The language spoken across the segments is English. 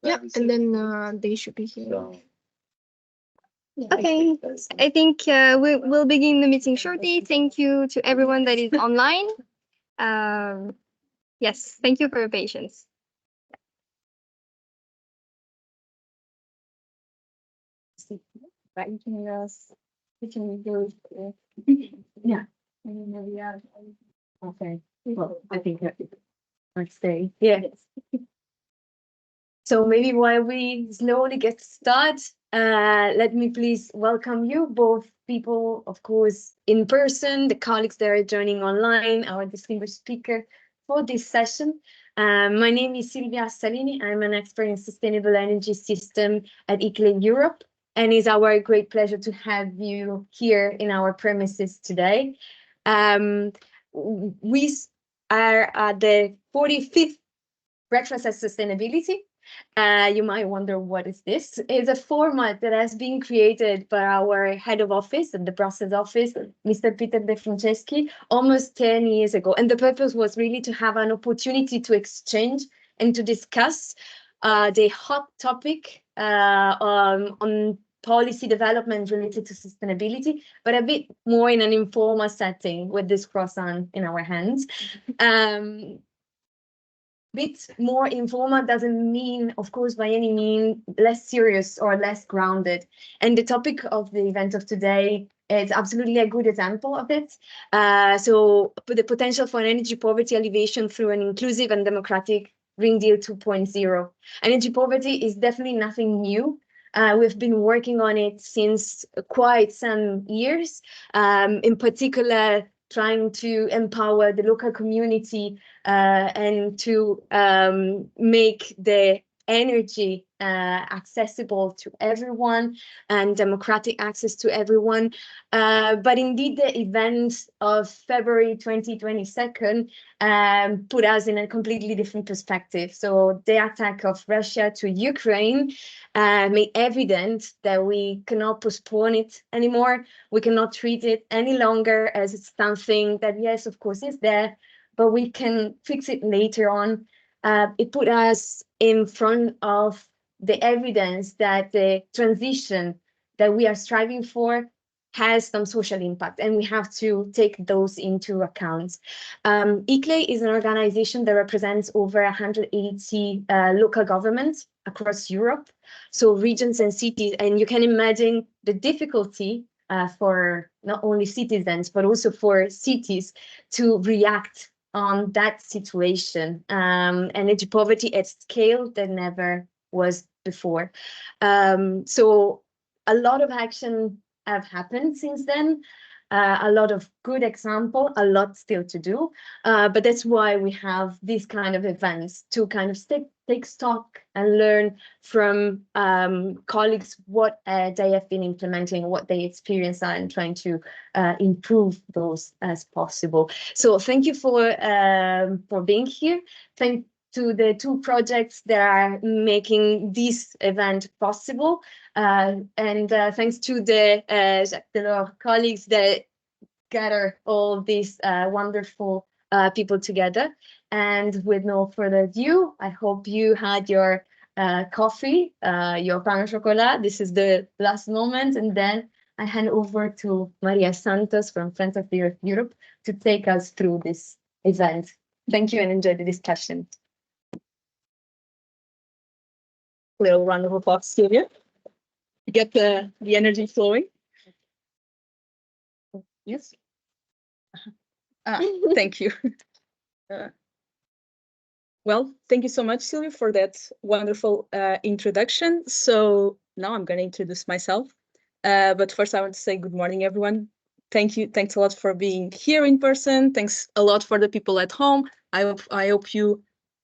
Yeah, and then they should be here. Okay, I think we will begin the meeting shortly. Thank you to everyone that is online. Yes, thank you for your patience. Right, you can go. Yeah. Okay. Well, I think let's stay. Yeah. So maybe while we slowly get started, let me please welcome you, both people, of course, in person, the colleagues that are joining online, our distinguished speaker for this session. My name is Silvia Salini. I'm an expert in sustainable energy system at ICLEI Europe, and it's our great pleasure to have you here in our premises today. We are at the 45th Breakfast at Sustainability. You might wonder, what is this? It's a format that has been created by our head of office at the Brussels office, Mr. Peter De Franceschi, almost 10 years ago. And the purpose was really to have an opportunity to exchange and to discuss the hot topic on policy development related to sustainability, but a bit more in an informal setting with this croissant in our hands. Bit more informal doesn't mean, of course, by any means less serious or less grounded. And the topic of the event of today is absolutely a good example of it. So the potential for energy poverty alleviation through an inclusive and democratic Green Deal 2.0. Energy poverty is definitely nothing new. We've been working on it since quite some years, in particular trying to empower the local community and to make the energy accessible to everyone and democratic access to everyone. But indeed, the events of February 2022 put us in a completely different perspective. So the attack of Russia to Ukraine made evident that we cannot postpone it anymore. We cannot treat it any longer as something that, yes, of course, is there, but we can fix it later on. It put us in front of the evidence that the transition that we are striving for has some social impact, and we have to take those into account. ICLEI is an organization that represents over 180 local governments across Europe, so regions and cities, and you can imagine the difficulty for not only citizens, but also for cities to react on that situation. Energy poverty at scale that never was before. So a lot of action have happened since then. A lot of good example, a lot still to do, but that's why we have these kind of events to kind of take stock and learn from colleagues what they have been implementing, what they experience are, and trying to improve those as possible. So thank you for being here. Thank to the two projects that are making this event possible. And thanks to the Jacques Delors colleagues that gather all these wonderful people together. And with no further ado, I hope you had your coffee, your pain au chocolat. This is the last moment. And then I hand over to Maria Santos from Sun4All Europe to take us through this event. Thank you and enjoy the discussion. Little round of applause, Sylvia. Get the energy flowing. Yes. Thank you. Well, thank you so much, Sylvia, for that wonderful introduction. So now I'm going to introduce myself. But first, I want to say good morning, everyone. Thank you. Thanks a lot for being here in person. Thanks a lot for the people at home. I hope you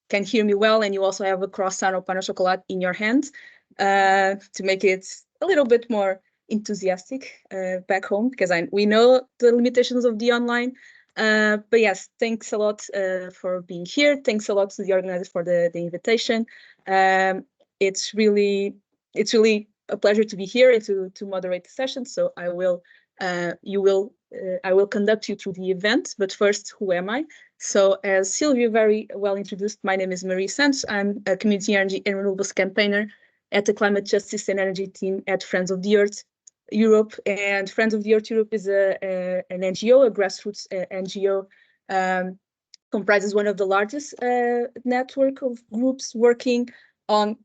can hear me well, and you also have a croissant or pain au chocolat in your hands to make it a little bit more enthusiastic back home, because we know the limitations of the online. But yes, thanks a lot for being here. Thanks a lot to the organizers for the invitation. It's really a pleasure to be here and to moderate the session. So I will conduct you through the event. But first, who am I? So as Sylvia very well introduced, my name is Marie Santos. I'm a community energy and renewables campaigner at the Climate Justice and Energy team at Friends of the Earth Europe. And Friends of the Earth Europe is an NGO, a grassroots NGO, comprises one of the largest network of groups working on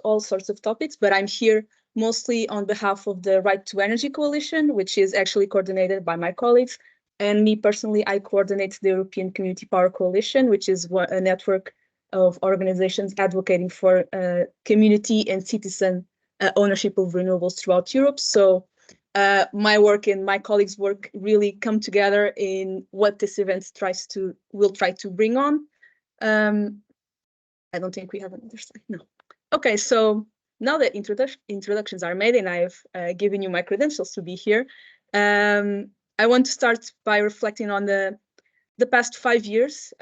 all sorts of topics, but I'm here mostly on behalf of the Right to Energy Coalition, which is actually coordinated by my colleagues. And me personally, I coordinate the European Community Power Coalition, which is a network of organizations advocating for community and citizen ownership of renewables throughout Europe. So my work and my colleagues' work really come together in what this event will try to bring on. I don't think we have another slide. No. Okay, so now that introductions are made and I've given you my credentials to be here, I want to start by reflecting on the past 5 years.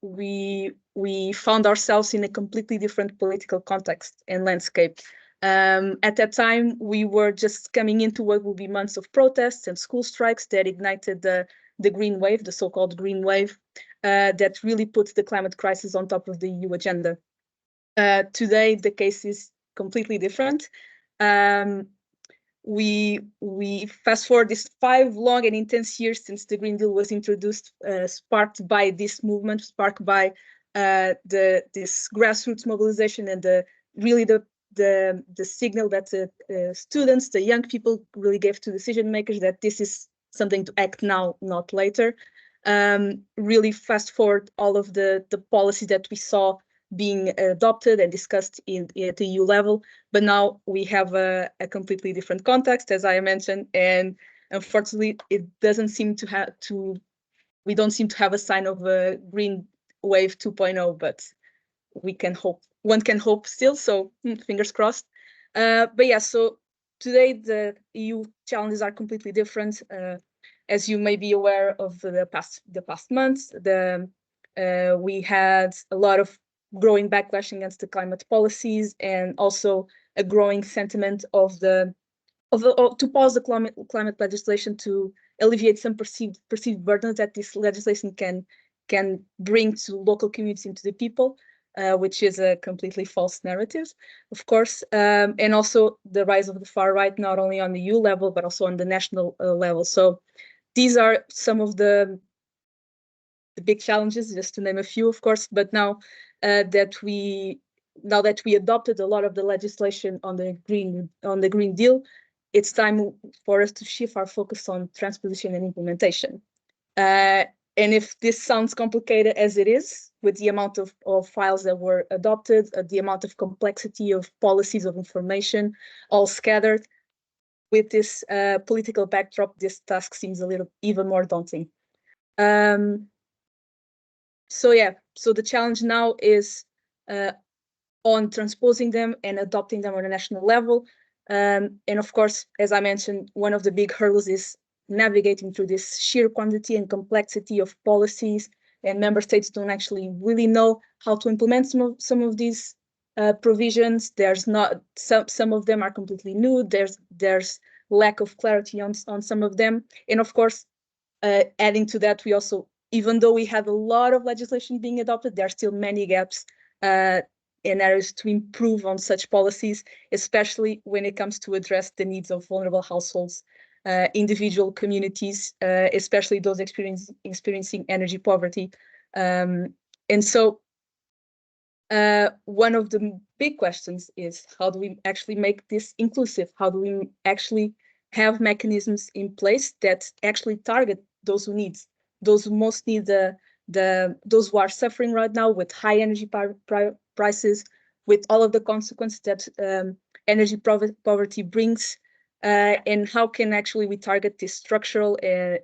We found ourselves in a completely different political context and landscape. At that time, we were just coming into what will be months of protests and school strikes that ignited the green wave, the so-called green wave, that really put the climate crisis on top of the EU agenda. Today, the case is completely different. We fast forward these 5 long and intense years since the Green Deal was introduced, sparked by this movement, sparked by this grassroots mobilization and the signal that the students, the young people really gave to decision makers that this is something to act now, not later. Really fast forward all of the policies that we saw being adopted and discussed at the EU level, but now we have a completely different context, as I mentioned, and unfortunately, it doesn't seem to have we don't seem to have a sign of a green wave 2.0, but we can hope. One can hope still, so fingers crossed. But yeah, so today the EU challenges are completely different. As you may be aware of the past months, we had a lot of growing backlash against the climate policies and also a growing sentiment to pause the climate legislation to alleviate some perceived burdens that this legislation can bring to local communities and to the people, which is a completely false narrative, of course, and also the rise of the far right, not only on the EU level, but also on the national level. So these are some of the big challenges, just to name a few, of course, but now that we adopted a lot of the legislation on the Green Deal, it's time for us to shift our focus on transposition and implementation. And if this sounds complicated as it is, with the amount of files that were adopted, the amount of complexity of policies of information all scattered, with this political backdrop, this task seems a little even more daunting. So yeah, so the challenge now is on transposing them and adopting them on a national level. And of course, as I mentioned, one of the big hurdles is navigating through this sheer quantity and complexity of policies, and member states don't actually really know how to implement some of these provisions. There's not some of them are completely new. There's lack of clarity on some of them, and of course, adding to that, we also, even though we have a lot of legislation being adopted, there are still many gaps in areas to improve on such policies, especially when it comes to address the needs of vulnerable households, individual communities, especially those experiencing energy poverty. And so one of the big questions is, how do we actually make this inclusive? How do we actually have mechanisms in place that actually target those who need, those who most need those who are suffering right now with high energy prices, with all of the consequences that energy poverty brings, and how can actually we target this structural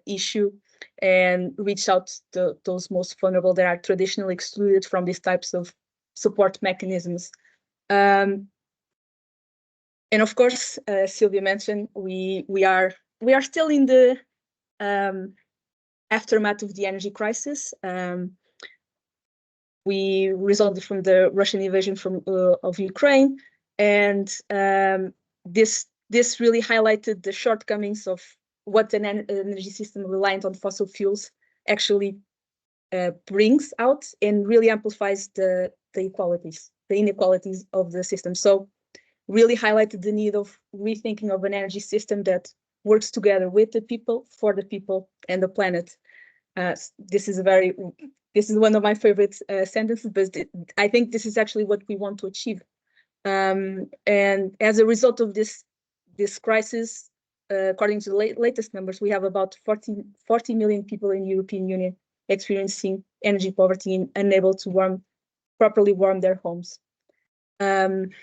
issue and reach out to those most vulnerable that are traditionally excluded from these types of support mechanisms. And of course, Sylvia mentioned, we are still in the aftermath of the energy crisis. We resulted from the Russian invasion of Ukraine, and this really highlighted the shortcomings of what an energy system reliant on fossil fuels actually brings out and really amplifies the inequalities of the system. So really highlighted the need of rethinking of an energy system that works together with the people, for the people, and the planet. This is one of my favorite sentences, but I think this is actually what we want to achieve. And as a result of this crisis, according to the latest numbers, we have about 40 million people in the European Union experiencing energy poverty and unable to properly warm their homes. And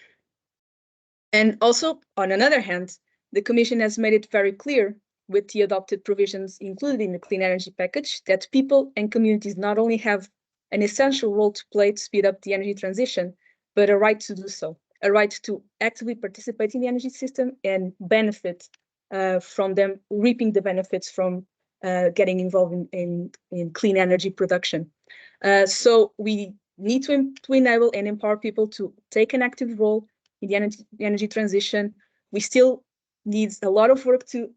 also, on another hand, the Commission has made it very clear with the adopted provisions included in the Clean Energy Package that people and communities not only have an essential role to play to speed up the energy transition, but a right to do so, a right to actively participate in the energy system and benefit from them, reaping the benefits from getting involved in clean energy production. So we need to enable and empower people to take an active role in the energy transition. We still need a lot of work to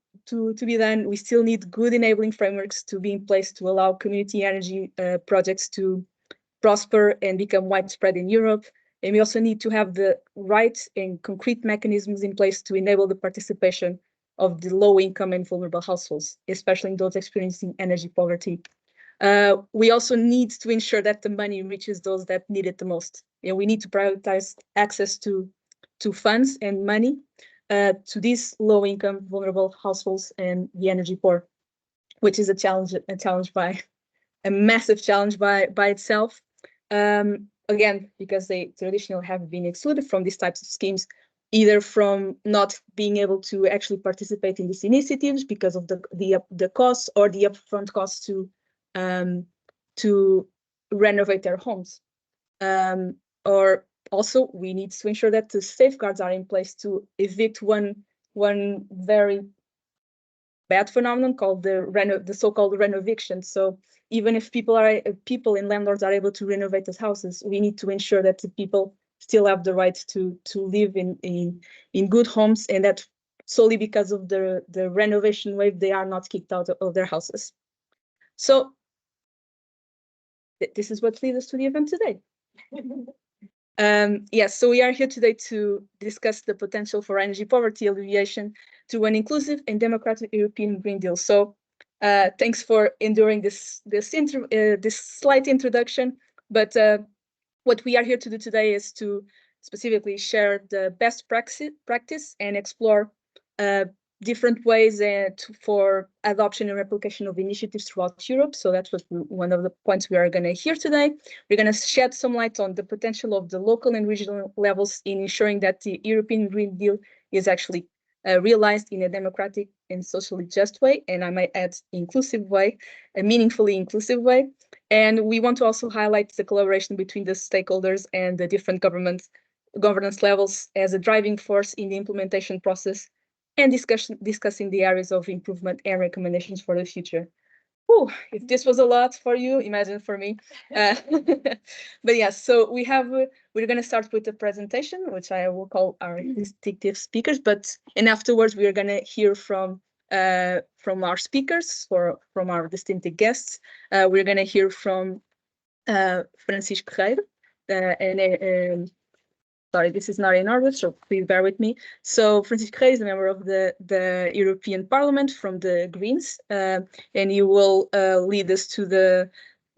be done. We still need good enabling frameworks to be in place to allow community energy projects to prosper and become widespread in Europe. And we also need to have the right and concrete mechanisms in place to enable the participation of the low-income and vulnerable households, especially in those experiencing energy poverty. We also need to ensure that the money reaches those that need it the most. And we need to prioritize access to funds and money to these low-income, vulnerable households and the energy poor, which is a massive challenge by itself. Again, because they traditionally have been excluded from these types of schemes, either from not being able to actually participate in these initiatives because of the costs or the upfront costs to renovate their homes. Or also, we need to ensure that the safeguards are in place to evict one very bad phenomenon called the so-called renoviction. So even if people and landlords are able to renovate those houses, we need to ensure that the people still have the right to live in good homes, and that solely because of the renovation wave, they are not kicked out of their houses. So this is what leads us to the event today. Yes, so we are here today to discuss the potential for energy poverty alleviation to an inclusive and democratic European Green Deal. So thanks for enduring this slight introduction. But what we are here to do today is to specifically share the best practice and explore different ways for adoption and replication of initiatives throughout Europe. So that's one of the points we are going to hear today. We're going to shed some light on the potential of the local and regional levels in ensuring that the European Green Deal is actually realized in a democratic and socially just way, and I might add inclusive way, a meaningfully inclusive way. And we want to also highlight the collaboration between the stakeholders and the different governance levels as a driving force in the implementation process, and discussing the areas of improvement and recommendations for the future. Whew, if this was a lot for you, imagine for me. But yes, so we're going to start with the presentation, which I will call our distinctive speakers. And afterwards, we are going to hear from our speakers, from our distinctive guests. We're going to hear from Francisco Reiro, and sorry, this is not in order, so please bear with me. So Francisco Reiro is a member of the European Parliament from the Greens, and he will lead us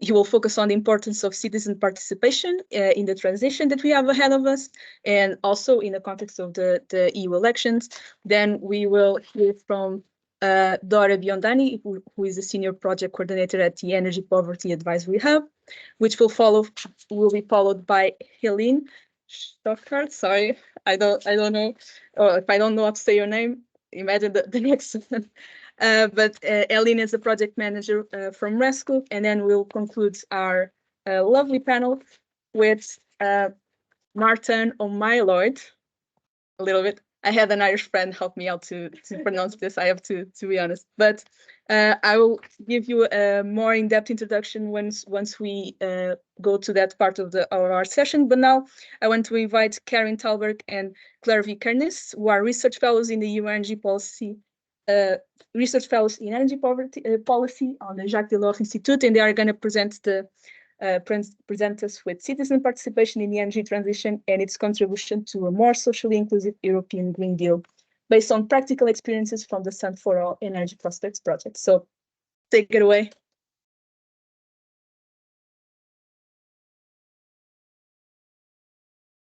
he will focus on the importance of citizen participation in the transition that we have ahead of us, and also in the context of the EU elections. Then we will hear from Dora Biondani, who is a senior project coordinator at the Energy Poverty Advisory Hub, which will be followed by Helene Stockhart. Sorry, I don't know, or if I don't know how to say your name, imagine the next one. But Ellen is a project manager from Rescue, and then we'll conclude our lovely panel with Martin O'Mylord. A little bit. I had an Irish friend help me out to pronounce this. I have to be honest, but I will give you a more in-depth introduction once we go to that part of our session. But now I want to invite Karin Talberg and Claire V. Kernis, who are research fellows in the EU Energy Policy research fellows in energy poverty policy on the Jacques Delors Institute, and they are going to present us with citizen participation in the energy transition and its contribution to a more socially inclusive European Green Deal, based on practical experiences from the Sun4All EnergyPROSPECTS project. So take it away.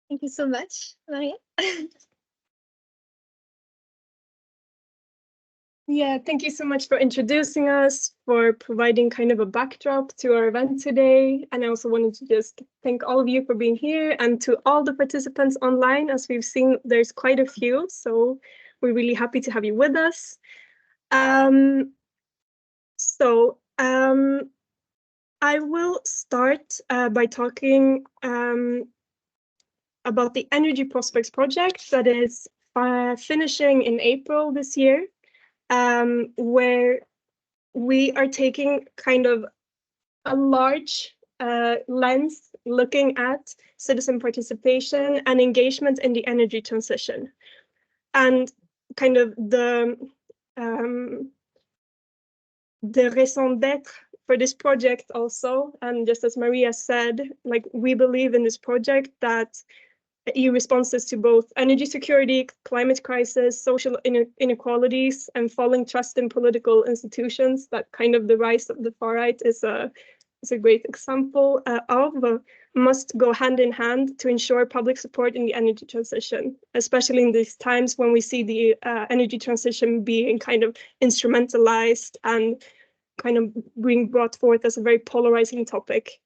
Thank you so much, Maria. Yeah, thank you so much for introducing us, for providing kind of a backdrop to our event today. And I also wanted to just thank all of you for being here, and to all the participants online. As we've seen, there's quite a few, so we're really happy to have you with us. I will start by talking about the Energy Prospects project that is finishing in April this year, where we are taking kind of a large lens looking at citizen participation and engagement in the energy transition. And kind of the raison d'être for this project also, and just as Maria said, like, we believe in this project that EU responses to both energy security, climate crisis, social inequalities, and falling trust in political institutions, that kind of the rise of the far right is a great example of, must go hand in hand to ensure public support in the energy transition, especially in these times when we see the energy transition being kind of instrumentalized and kind of being brought forth as a very polarizing topic.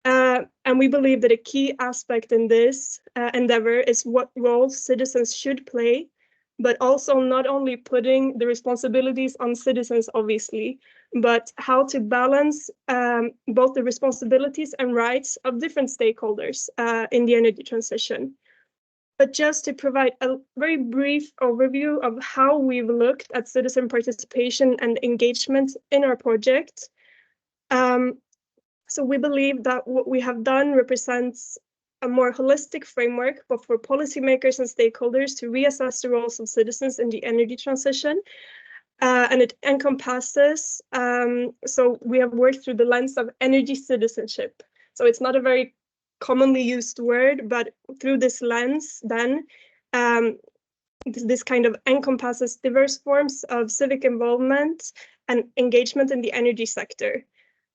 And we believe that a key aspect in this endeavor is what roles citizens should play, but also not only putting the responsibilities on citizens, obviously, but how to balance both the responsibilities and rights of different stakeholders in the energy transition. But just to provide a very brief overview of how we've looked at citizen participation and engagement in our project. So we believe that what we have done represents a more holistic framework, but for policymakers and stakeholders to reassess the roles of citizens in the energy transition. And it encompasses, so we have worked through the lens of energy citizenship. So it's not a very commonly used word, but through this lens, then this kind of encompasses diverse forms of civic involvement and engagement in the energy sector.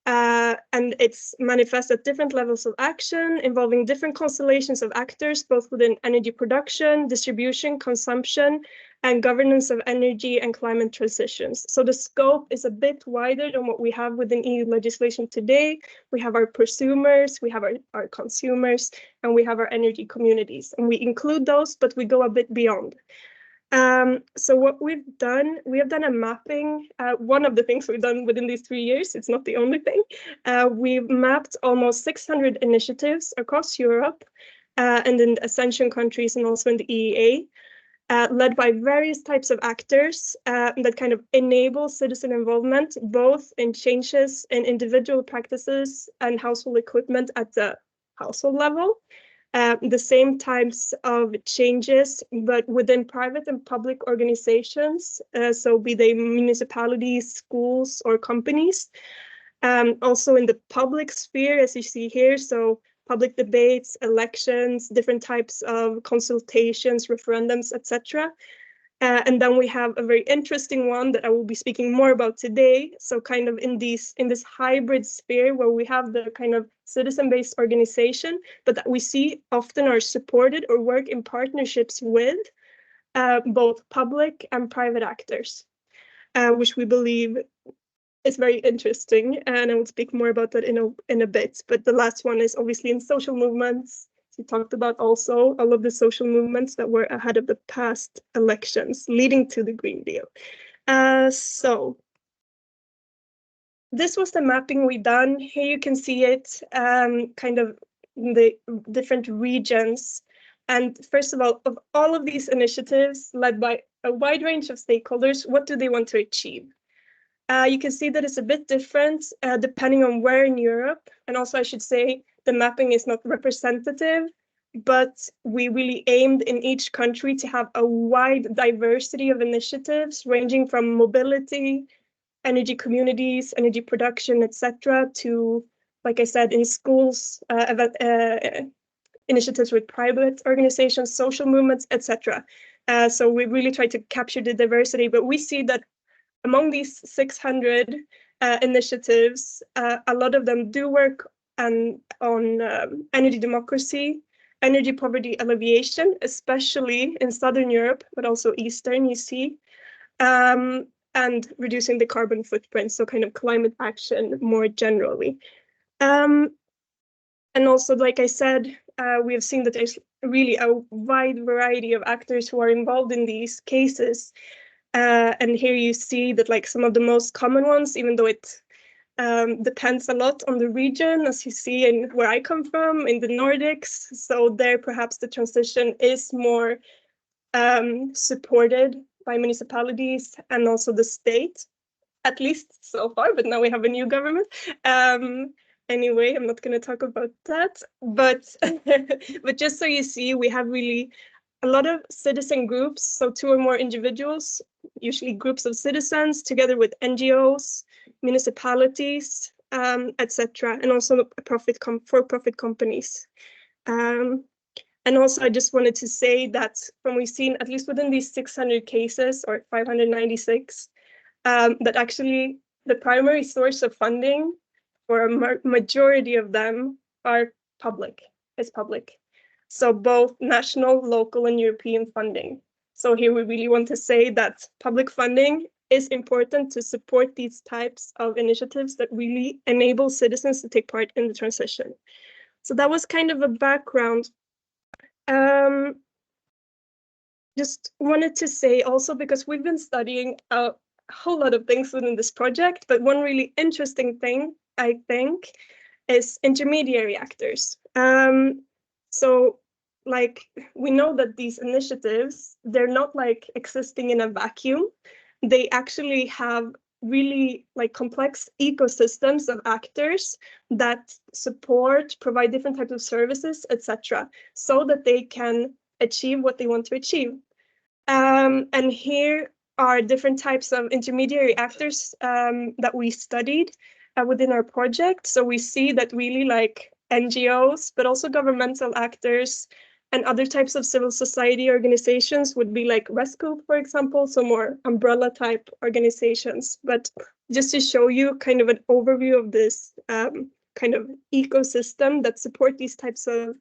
And it's manifest at different levels of action, involving different constellations of actors, both within energy production, distribution, consumption, and governance of energy and climate transitions. So the scope is a bit wider than what we have within EU legislation today. We have our prosumers, we have our consumers, and we have our energy communities. And we include those, but we go a bit beyond. So what we have done a mapping. One of the things we've done within these 3 years, it's not the only thing. We've mapped almost 600 initiatives across Europe and in the Ascension countries and also in the EEA, led by various types of actors that kind of enable citizen involvement, both in changes in individual practices and household equipment at the household level. The same types of changes, but within private and public organizations, so be they municipalities, schools, or companies. Also in the public sphere, as you see here, so public debates, elections, different types of consultations, referendums, etc. And then we have a very interesting one that I will be speaking more about today. So kind of in this hybrid sphere where we have the kind of citizen-based organization, but that we see often are supported or work in partnerships with both public and private actors, which we believe is very interesting. And I will speak more about that in a bit. But the last one is obviously in social movements. We talked about also all of the social movements that were ahead of the past elections leading to the Green Deal. So this was the mapping we done. Here you can see it kind of in the different regions. And first of all of these initiatives led by a wide range of stakeholders, what do they want to achieve? You can see that it's a bit different depending on where in Europe. And also I should say the mapping is not representative, but we really aimed in each country to have a wide diversity of initiatives ranging from mobility, energy communities, energy production, etc., to, like I said, in schools, initiatives with private organizations, social movements, etc. So we really try to capture the diversity, but we see that among these 600 initiatives, a lot of them do work on energy democracy, energy poverty alleviation, especially in Southern Europe, but also Eastern, you see, and reducing the carbon footprint, so kind of climate action more generally. And also, like I said, we have seen that there's really a wide variety of actors who are involved in these cases. And here you see that like some of the most common ones, even though it depends a lot on the region, as you see in where I come from, in the Nordics. So there perhaps the transition is more supported by municipalities and also the state, at least so far, but now we have a new government. Anyway, I'm not going to talk about that, but but just so you see, we have really a lot of citizen groups, so 2 or more individuals, usually groups of citizens, together with NGOs, municipalities, etc., and also for-profit companies. And also, I just wanted to say that when we've seen, at least within these 600 cases, or 596, that actually the primary source of funding for a majority of them is public. So both national, local, and European funding. So here we really want to say that public funding is important to support these types of initiatives that really enable citizens to take part in the transition. So that was kind of a background. Just wanted to say also, because we've been studying a whole lot of things within this project, but one really interesting thing, I think, is intermediary actors. So like we know that these initiatives, they're not like existing in a vacuum. They actually have really like complex ecosystems of actors that support, provide different types of services, etc., so that they can achieve what they want to achieve. And here are different types of intermediary actors that we studied within our project. So we see that really like NGOs, but also governmental actors and other types of civil society organizations would be like Rescue, for example, so more umbrella type organizations. But just to show you kind of an overview of this kind of ecosystem that support these types of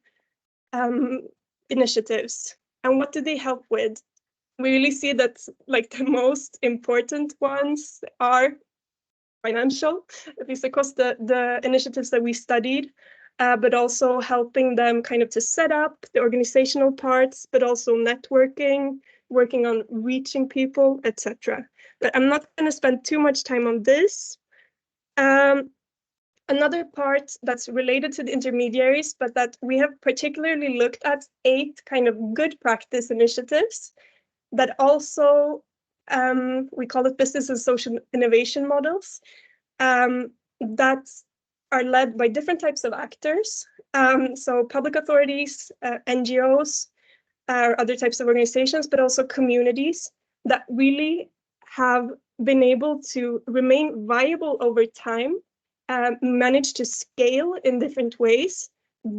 initiatives. And what do they help with? We really see that like the most important ones are financial, at least across the initiatives that we studied, but also helping them kind of to set up the organizational parts, but also networking, working on reaching people, etc. But I'm not going to spend too much time on this. Another part that's related to the intermediaries, but that we have particularly looked at 8 kind of good practice initiatives that also, we call it business and social innovation models, that are led by different types of actors. So public authorities, NGOs, other types of organizations, but also communities that really have been able to remain viable over time, manage to scale in different ways.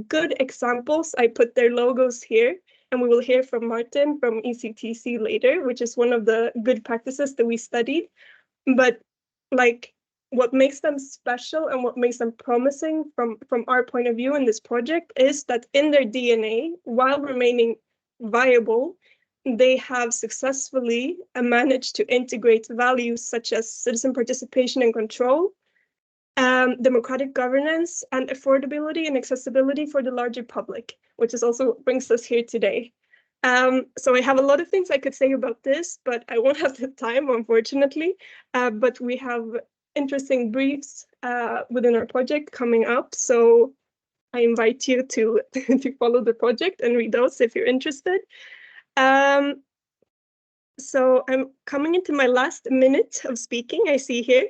Good examples, I put their logos here, and we will hear from Martin from ECTC later, which is one of the good practices that we studied. But like what makes them special and what makes them promising from our point of view in this project is that in their DNA, while remaining viable, they have successfully managed to integrate values such as citizen participation and control, democratic governance, and affordability and accessibility for the larger public, which is also brings us here today. So I have a lot of things I could say about this, but I won't have the time, unfortunately. But we have interesting briefs within our project coming up. So I invite you to, to follow the project and read those if you're interested. So I'm coming into my last minute of speaking, I see here.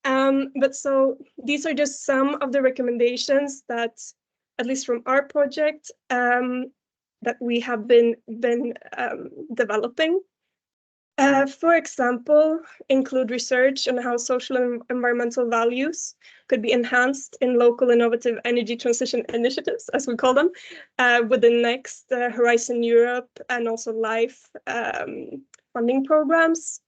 But so these are just some of the recommendations that at least from our project, that we have been developing. For example, include research on how social and environmental values could be enhanced in local innovative energy transition initiatives, as we call them, with the next Horizon Europe and also LIFE funding programs.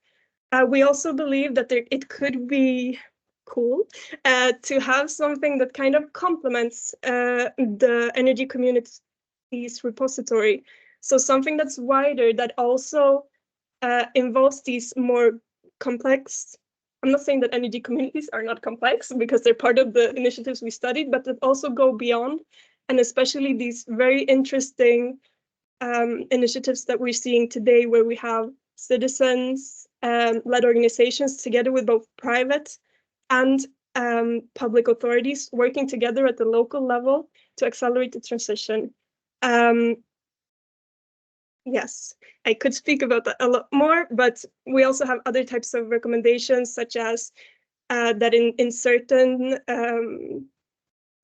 We also believe that it could be cool to have something that kind of complements the energy community's repository. So something that's wider, that also involves these more complex. I'm not saying that energy communities are not complex, because they're part of the initiatives we studied, but that also go beyond, and especially these very interesting initiatives that we're seeing today, where we have citizens led organizations together with both private and public authorities working together at the local level to accelerate the transition. Yes, I could speak about that a lot more, but we also have other types of recommendations, such as that in certain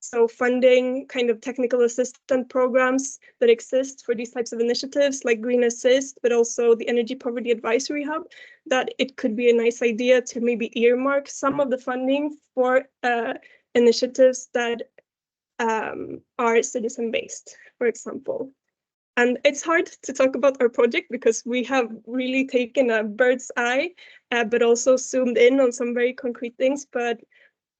so funding kind of technical assistant programs that exist for these types of initiatives, like Green Assist, but also the Energy Poverty Advisory Hub, that it could be a nice idea to maybe earmark some of the funding for initiatives that are citizen-based, for example. And it's hard to talk about our project because we have really taken a bird's eye, but also zoomed in on some very concrete things. But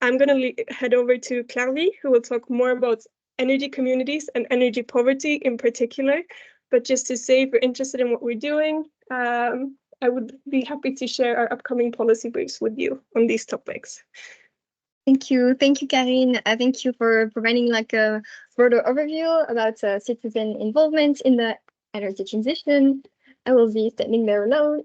I'm going to head over to Clary, who will talk more about energy communities and energy poverty in particular. But just to say, if you're interested in what we're doing, I would be happy to share our upcoming policy briefs with you on these topics. Thank you, Karine. Thank you for providing like a broader overview about citizen involvement in the energy transition. I will be standing there alone.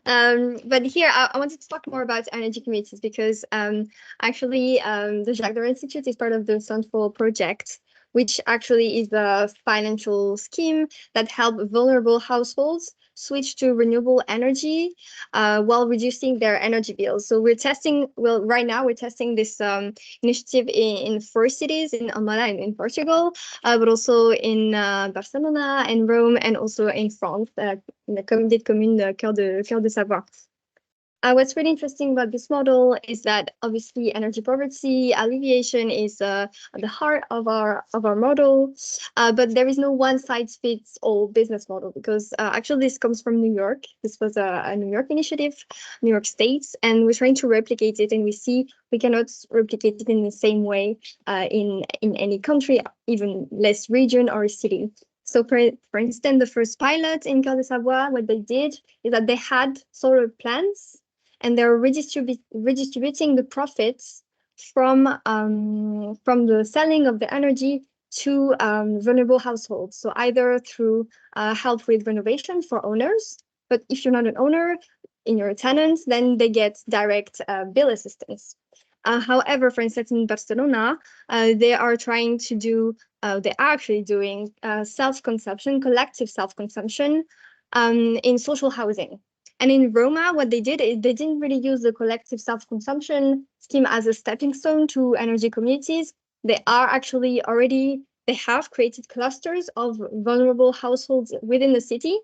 But here I wanted to talk more about energy communities, because actually the Jacques Delors Institute is part of the Sun4All project, which actually is a financial scheme that helps vulnerable households switch to renewable energy while reducing their energy bills. So we're testing, right now we're testing this initiative in 4 cities, in Almada and in Portugal, but also in Barcelona and Rome, and also in France, in the Communauté de Communes Cœur de Savoie. What's really interesting about this model is that obviously energy poverty alleviation is at the heart of our model, but there is no one-size-fits-all business model, because actually this comes from New York. This was a New York initiative, New York State, and we're trying to replicate it, and we see we cannot replicate it in the same way in any country, even less region or city. So for instance, the first pilot in Cœur de Savoie, what they did is that they had solar plants, and they're redistributing the profits from the selling of the energy to vulnerable households. So either through help with renovation for owners, but if you're not an owner in your tenants, then they get direct bill assistance. However, for instance, in Barcelona, they are trying to do, they are actually doing self-consumption, collective self-consumption in social housing. And in Roma, what they did is they didn't really use the collective self-consumption scheme as a stepping stone to energy communities. They are actually they have created clusters of vulnerable households within the city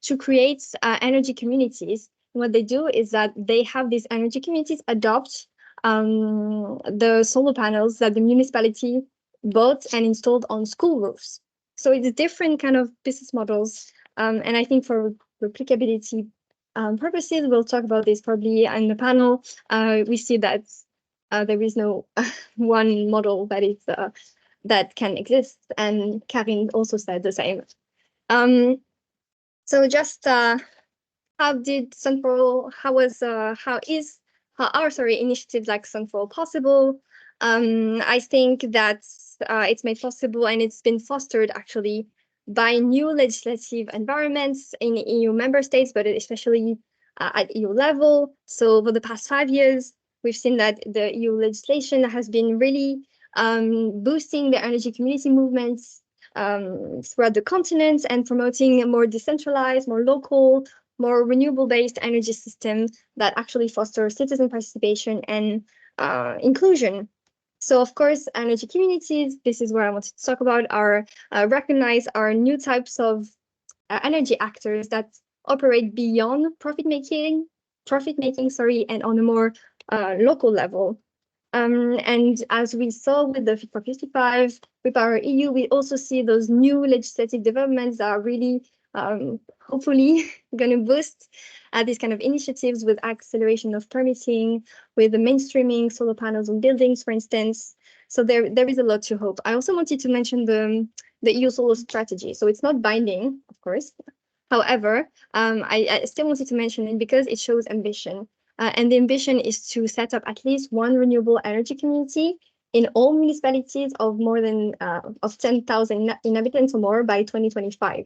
to create energy communities. And what they do is that they have these energy communities adopt the solar panels that the municipality bought and installed on school roofs. So it's different kind of business models. And I think for replicability purposes, we'll talk about this probably in the panel. We see that there is no one model that is that can exist, and Karine also said the same. So just how did Sun4All, how are initiatives like Sun4All possible? I think that it's made possible, and it's been fostered actually by new legislative environments in EU member states, but especially at EU level. So for the past 5 years, we've seen that the EU legislation has been really boosting the energy community movements throughout the continent and promoting a more decentralized, more local, more renewable-based energy system that actually fosters citizen participation and inclusion. So of course, energy communities, this is where I wanted to talk about, are recognize are new types of energy actors that operate beyond profit making, sorry, and on a more local level. And as we saw with the Fit for 55, with our EU, we also see those new legislative developments that are really hopefully going to boost these kind of initiatives with acceleration of permitting, with the mainstreaming solar panels on buildings, for instance. So there is a lot to hope. I also wanted to mention the EU solar strategy. So it's not binding, of course. However, I still wanted to mention it because it shows ambition. And the ambition is to set up at least one renewable energy community in all municipalities of more than of 10,000 inhabitants or more by 2025.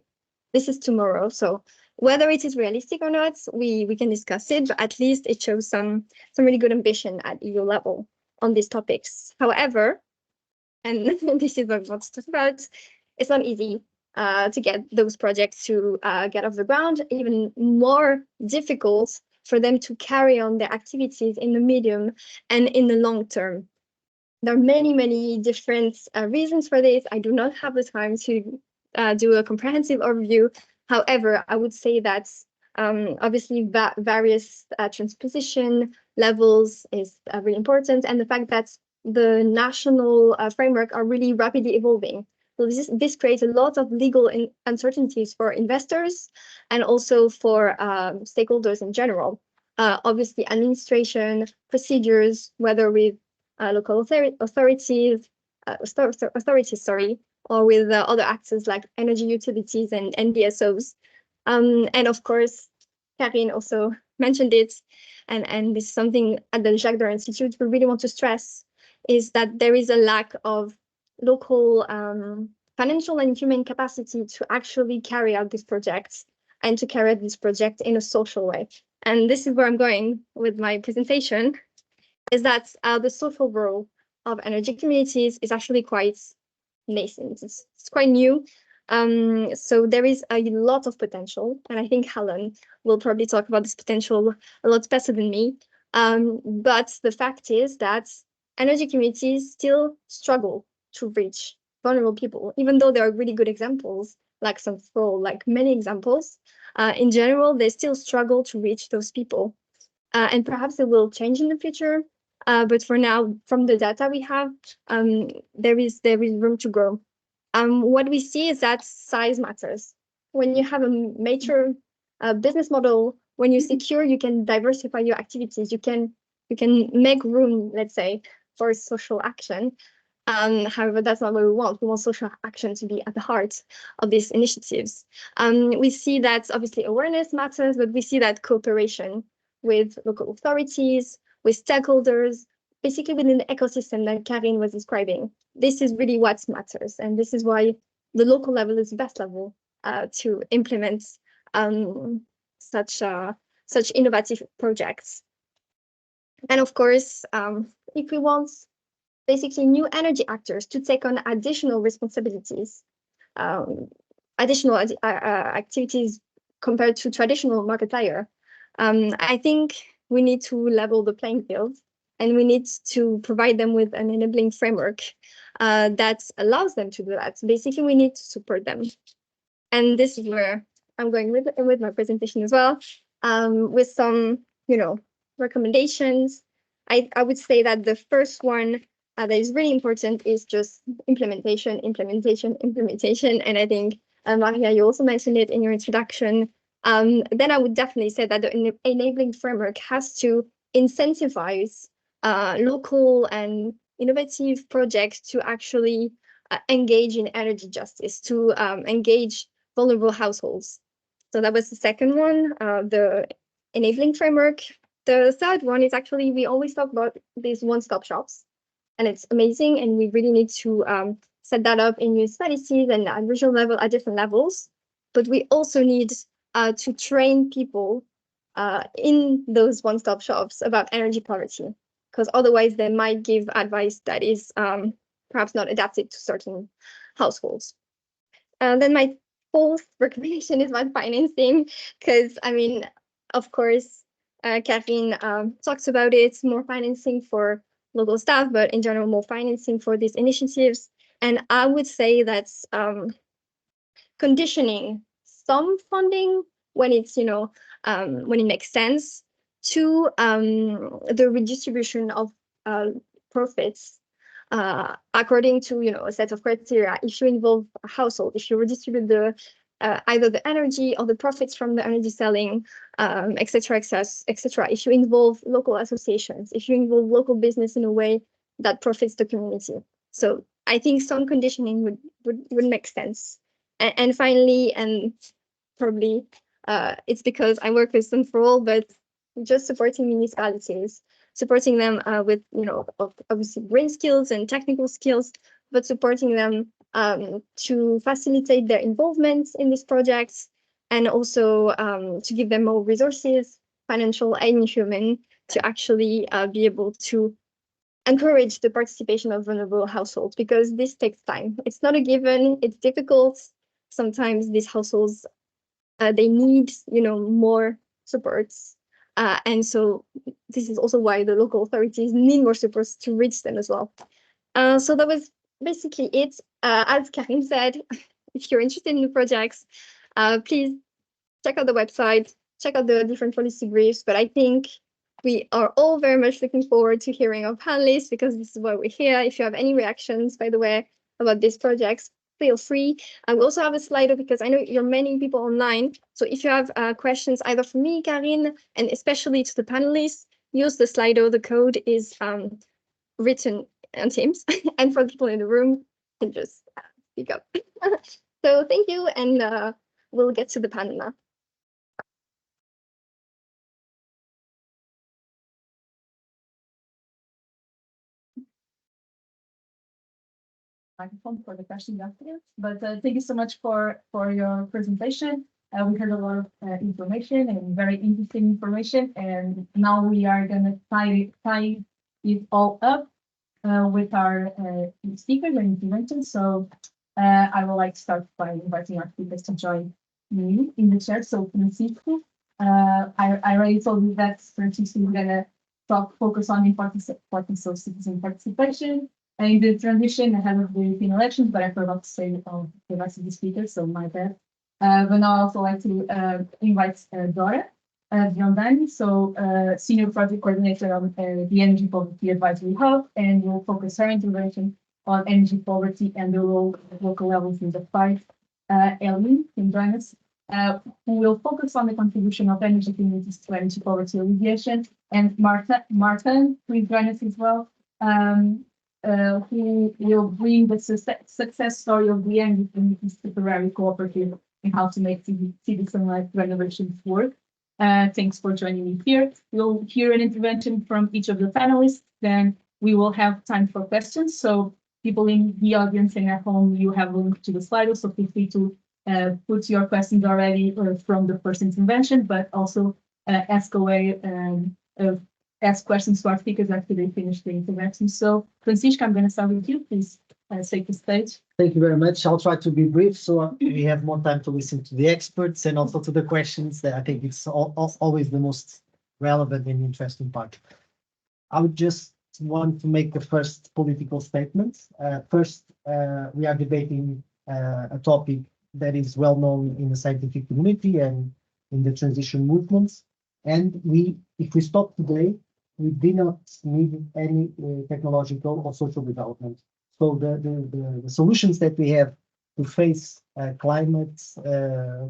This is tomorrow. So whether it is realistic or not, we can discuss it, but at least it shows some really good ambition at EU level on these topics. However, and this is what I want to talk about, it's not easy to get those projects to get off the ground, even more difficult for them to carry on their activities in the medium and in the long term. There are many, many different reasons for this. I do not have the time to do a comprehensive overview. However, I would say that obviously various transposition levels is really important, and the fact that the national framework are really rapidly evolving. So this creates a lot of legal uncertainties for investors and also for stakeholders in general. Obviously, administration, procedures, whether with local authorities, or with other actors like energy utilities and NDSOs. And of course, Karine also mentioned it, and this is something at the Jacques Delors Institute we really want to stress, is that there is a lack of local financial and human capacity to actually carry out these projects and to carry out this project in a social way. And this is where I'm going with my presentation, is that the social role of energy communities is actually quite nascent. It's quite new. So there is a lot of potential, and I think Helen will probably talk about this potential a lot better than me. But the fact is that energy communities still struggle to reach vulnerable people, even though there are really good examples, like Sun4All, like many examples. In general, they still struggle to reach those people. And perhaps it will change in the future. But for now, from the data we have, there is room to grow. What we see is that size matters. When you have a major business model, when you secure, you can diversify your activities. You can make room, let's say, for social action. However, that's not what we want. We want social action to be at the heart of these initiatives. We see that obviously awareness matters, but we see that cooperation with local authorities, with stakeholders, basically within the ecosystem that Karine was describing. This is really what matters. And this is why the local level is the best level to implement such innovative projects. And of course, if we want basically new energy actors to take on additional responsibilities, additional activities compared to traditional market player, I think we need to level the playing field, and we need to provide them with an enabling framework that allows them to do that. Basically, we need to support them. And this is where I'm going with my presentation as well, with some, recommendations. I would say that the first one that is really important is just implementation. And I think, Maria, you also mentioned it in your introduction. Then I would definitely say that the enabling framework has to incentivize local and innovative projects to actually engage in energy justice, to engage vulnerable households. So that was the second one, the enabling framework. The third one is actually, we always talk about these one-stop shops, and it's amazing, and we really need to set that up in municipalities and at regional level, at different levels. But we also need to train people in those one-stop shops about energy poverty, because otherwise they might give advice that is perhaps not adapted to certain households. And then my fourth recommendation is about financing, because I mean, of course, Karine talks about it, more financing for local staff, but in general, more financing for these initiatives. And I would say that's conditioning some funding when it's, when it makes sense to the redistribution of profits according to, a set of criteria. If you involve a household, if you redistribute the either the energy or the profits from the energy selling, etc., etc. If you involve local associations, if you involve local business in a way that profits the community. So I think some conditioning would make sense. And finally, and probably it's because I work with Sun4All, but just supporting municipalities, supporting them with, obviously green skills and technical skills, but supporting them to facilitate their involvement in these projects, and also to give them more resources, financial and human, to actually be able to encourage the participation of vulnerable households, because this takes time. It's not a given, it's difficult. Sometimes these households, they need, more supports. And so this is also why the local authorities need more supports to reach them as well. So that was basically it. As Karim said, if you're interested in the projects, please check out the website, check out the different policy briefs. But I think we are all very much looking forward to hearing our panelists, because this is why we're here. If you have any reactions, by the way, about these projects, feel free. I will also have a Slido, because I know you're many people online. So if you have questions either for me, Karine, and especially to the panelists, use the Slido. The code is written on Teams. And for people in the room, you can just speak up. So thank you, and we'll get to the panel now. Microphone for the questions afterwards. But thank you so much for your presentation. We heard a lot of information and very interesting information, and now we are going to tie it all up with our speakers and interventions. So I would like to start by inviting our speakers to join me in the chair. So Francisco, I already told you that Francisco is going to focus on the importance of citizen participation in the transition ahead of the European elections, but I forgot to say the rest of the speakers, so my bad. But now I also like to invite Dora Giordani, so Senior Project Coordinator on the Energy Poverty Advisory Hub, and will focus her intervention on energy poverty and the role of local levels in the fight. Ellen can join us, who will focus on the contribution of energy communities to energy poverty alleviation, and Martin, please join us as well. Who will bring the success story of the energy communities temporary cooperative and how to make citizen-led renovations work. Thanks for joining me here. We'll hear an intervention from each of the panelists, then we will have time for questions. So people in the audience and at home, you have a link to the Slido, so feel free to put your questions already from the first intervention, but also ask away ask questions to our speakers after they finish the intervention. So, Francisco, I'm going to start with you. Please take the stage. Thank you very much. I'll try to be brief so we have more time to listen to the experts and also to the questions. That I think it's always the most relevant and interesting part. I would just want to make the first political statement. First, we are debating a topic that is well known in the scientific community and in the transition movements. And if we stop today, we do not need any technological or social development. So the solutions that we have to face climate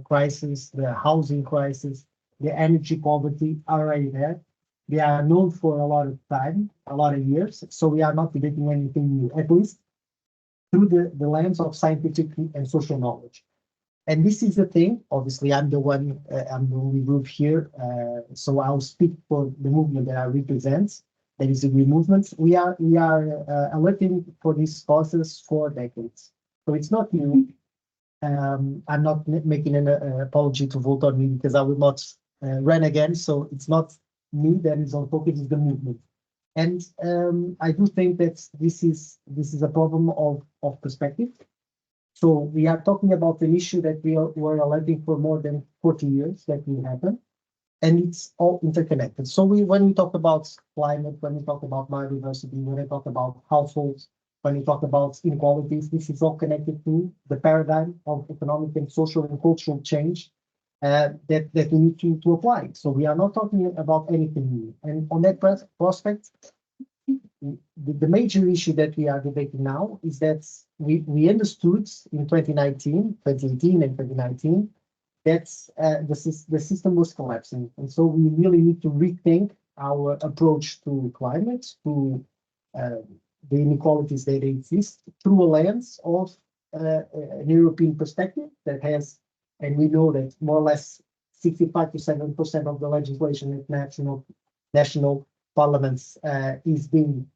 crisis, the housing crisis, the energy poverty are already there. They are known for a lot of time, a lot of years. So we are not debating anything new, at least through the lens of scientific and social knowledge. And this is the thing. Obviously, I'm the only group here, so I'll speak for the movement that I represent. That is the green movement. We are alerting for these causes for decades. So it's not new. I'm not making an apology to vote on me because I will not run again. So it's not me that is on topic; it's the movement. And I do think that this is a problem of perspective. So we are talking about an issue that we were alerting for more than 40 years that will happen. and it's all interconnected. So when we talk about climate, when we talk about biodiversity, when we talk about households, when we talk about inequalities, this is all connected to the paradigm of economic and social and cultural change that we need to apply. So we are not talking about anything new. And on that prospect, the major issue that we are debating now is that we understood in 2018 and 2019 that the system was collapsing. And so we really need to rethink our approach to climate, to the inequalities that exist through a lens of an European perspective that has, and we know that more or less 65 to 7% of the legislation at national parliaments is being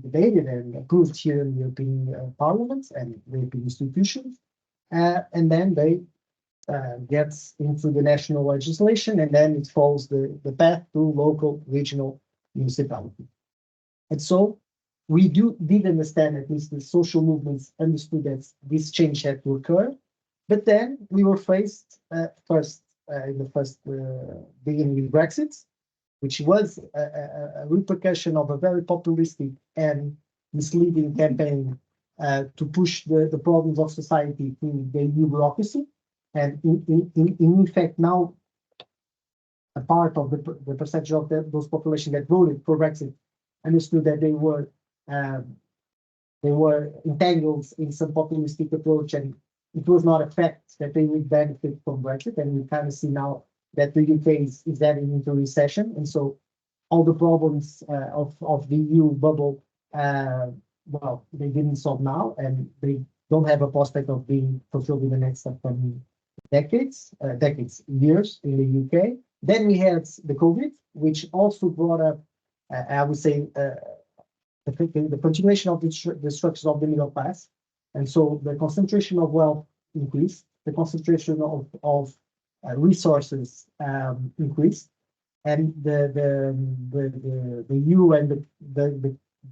debated and approved here in the European Parliament and the European institutions. And then they gets into the national legislation, and then it follows the path to local, regional, municipality. And so we did understand, at least the social movements understood that this change had to occur, but then we were faced in the first beginning with Brexit, which was a repercussion of a very populistic and misleading campaign to push the problems of society to the EU bureaucracy. And in fact, now a part of the percentage of those population that voted for Brexit understood that they were entangled in some populistic approach, and it was not a fact that they would benefit from Brexit. And we kind of see now that the UK is heading into recession, and so all the problems of the EU bubble, well, they didn't solve now, and they don't have a prospect of being fulfilled in the next upcoming years in the UK. Then we had the COVID, which also brought up, I would say, the continuation of the structures of the middle class. And so the concentration of wealth increased, the concentration of resources increased, and the EU and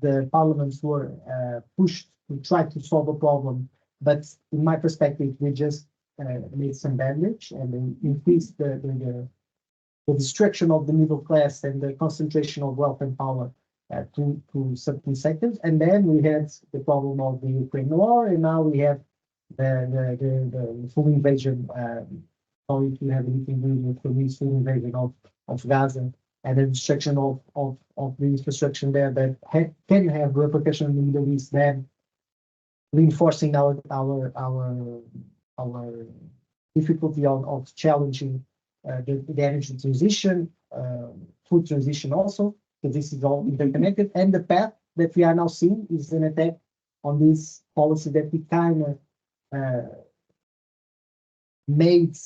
the parliaments were pushed to try to solve a problem. But in my perspective, we just made some damage, and they increased the destruction of the middle class and the concentration of wealth and power to certain sectors. And then we had the problem of the Ukraine war, and now we have the full invasion. Sorry to have anything to do with the full invasion of Gaza and the destruction of the infrastructure there that can have repercussions in the Middle East, then reinforcing our difficulty of challenging the energy transition, food transition also, because this is all interconnected. And the path that we are now seeing is an attack on this policy that we kind of made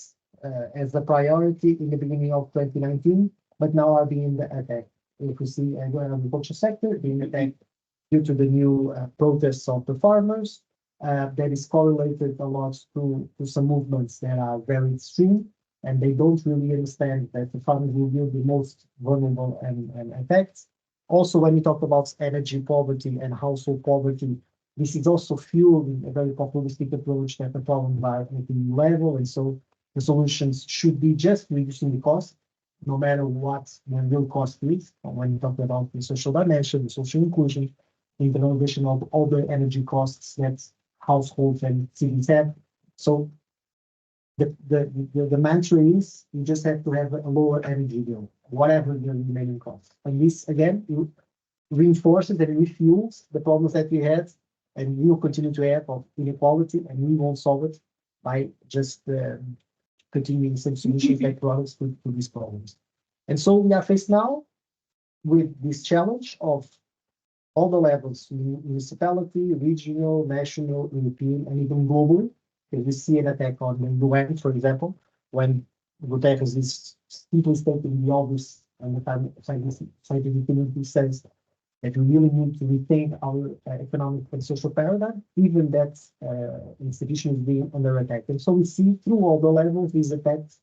as a priority in the beginning of 2019, but now are being attacked. If we see agriculture sector being attacked due to the new protests of the farmers, that is correlated a lot to some movements that are very extreme, and they don't really understand that the farmers will be the most vulnerable and affected. Also, when we talk about energy poverty and household poverty, this is also fueling a very populistic approach that the problems are at the level, and so the solutions should be just reducing the cost, no matter what the real cost is. When you talk about the social dimension, the social inclusion, the internalization of all the energy costs that households and cities have. So the mantra is you just have to have a lower energy bill, whatever the remaining costs. And this again reinforces and refuels the problems that we had and we will continue to have of inequality, and we won't solve it by just continuing some solutions like products to these problems. And so we are faced now with this challenge of all the levels, municipality, regional, national, European, and even globally. Because we see an attack on the UN, for example, when Guterres is simply stating the obvious, and the scientific community says that we really need to rethink our economic and social paradigm, even that institution is being under attack. And so we see through all the levels these attacks,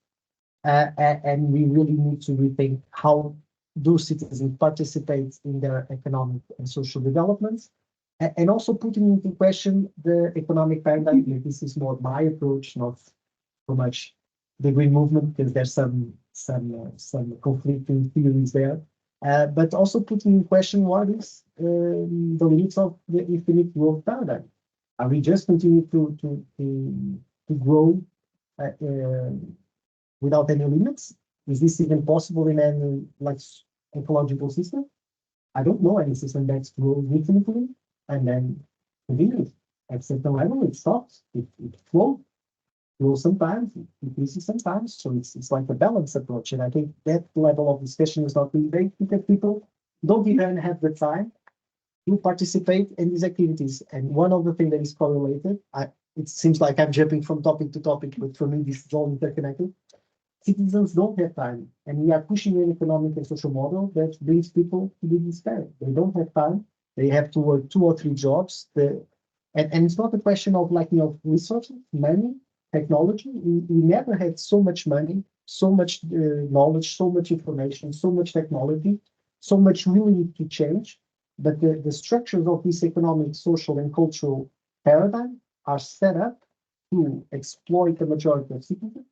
and we really need to rethink how do citizens participate in their economic and social developments, and also putting into question the economic paradigm. This is more my approach, not so much the green movement, because there's some some conflicting theories there. But also putting in question what is the limits of the infinite growth paradigm. Are we just continue to grow without any limits? Is this even possible in any like ecological system? I don't know any system that grows infinitely and then continues. At certain level, it stops. It flows. Grows sometimes, it decreases sometimes. So it's like a balanced approach. And I think that level of discussion is not really great because people don't even have the time to participate in these activities. And one of the things that is correlated, it seems like I'm jumping from topic to topic, but for me, this is all interconnected. Citizens don't have time, and we are pushing an economic and social model that brings people to the despair. They don't have time. They have to work 2 or 3 jobs. And it's not a question of lacking of resources, money, technology. We never had so much money, so much knowledge, so much information, so much technology, so much willing to change. But the structures of this economic, social, and cultural paradigm are set up to exploit the majority of citizens,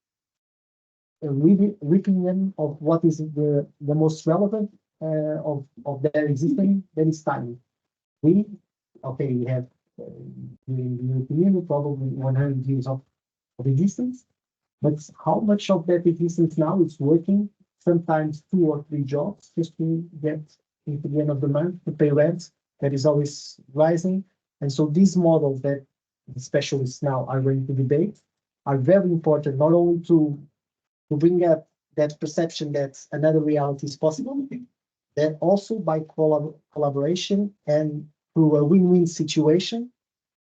ripping them of what is the most relevant of their existence, that is time. We have during the European Union probably 100 years of existence, but how much of that existence now is working sometimes 2 or 3 jobs just to get into the end of the month to pay rent that is always rising. And so these models that the specialists now are going to debate are very important, not only to bring up that perception that another reality is possible, that also by collaboration and through a win-win situation,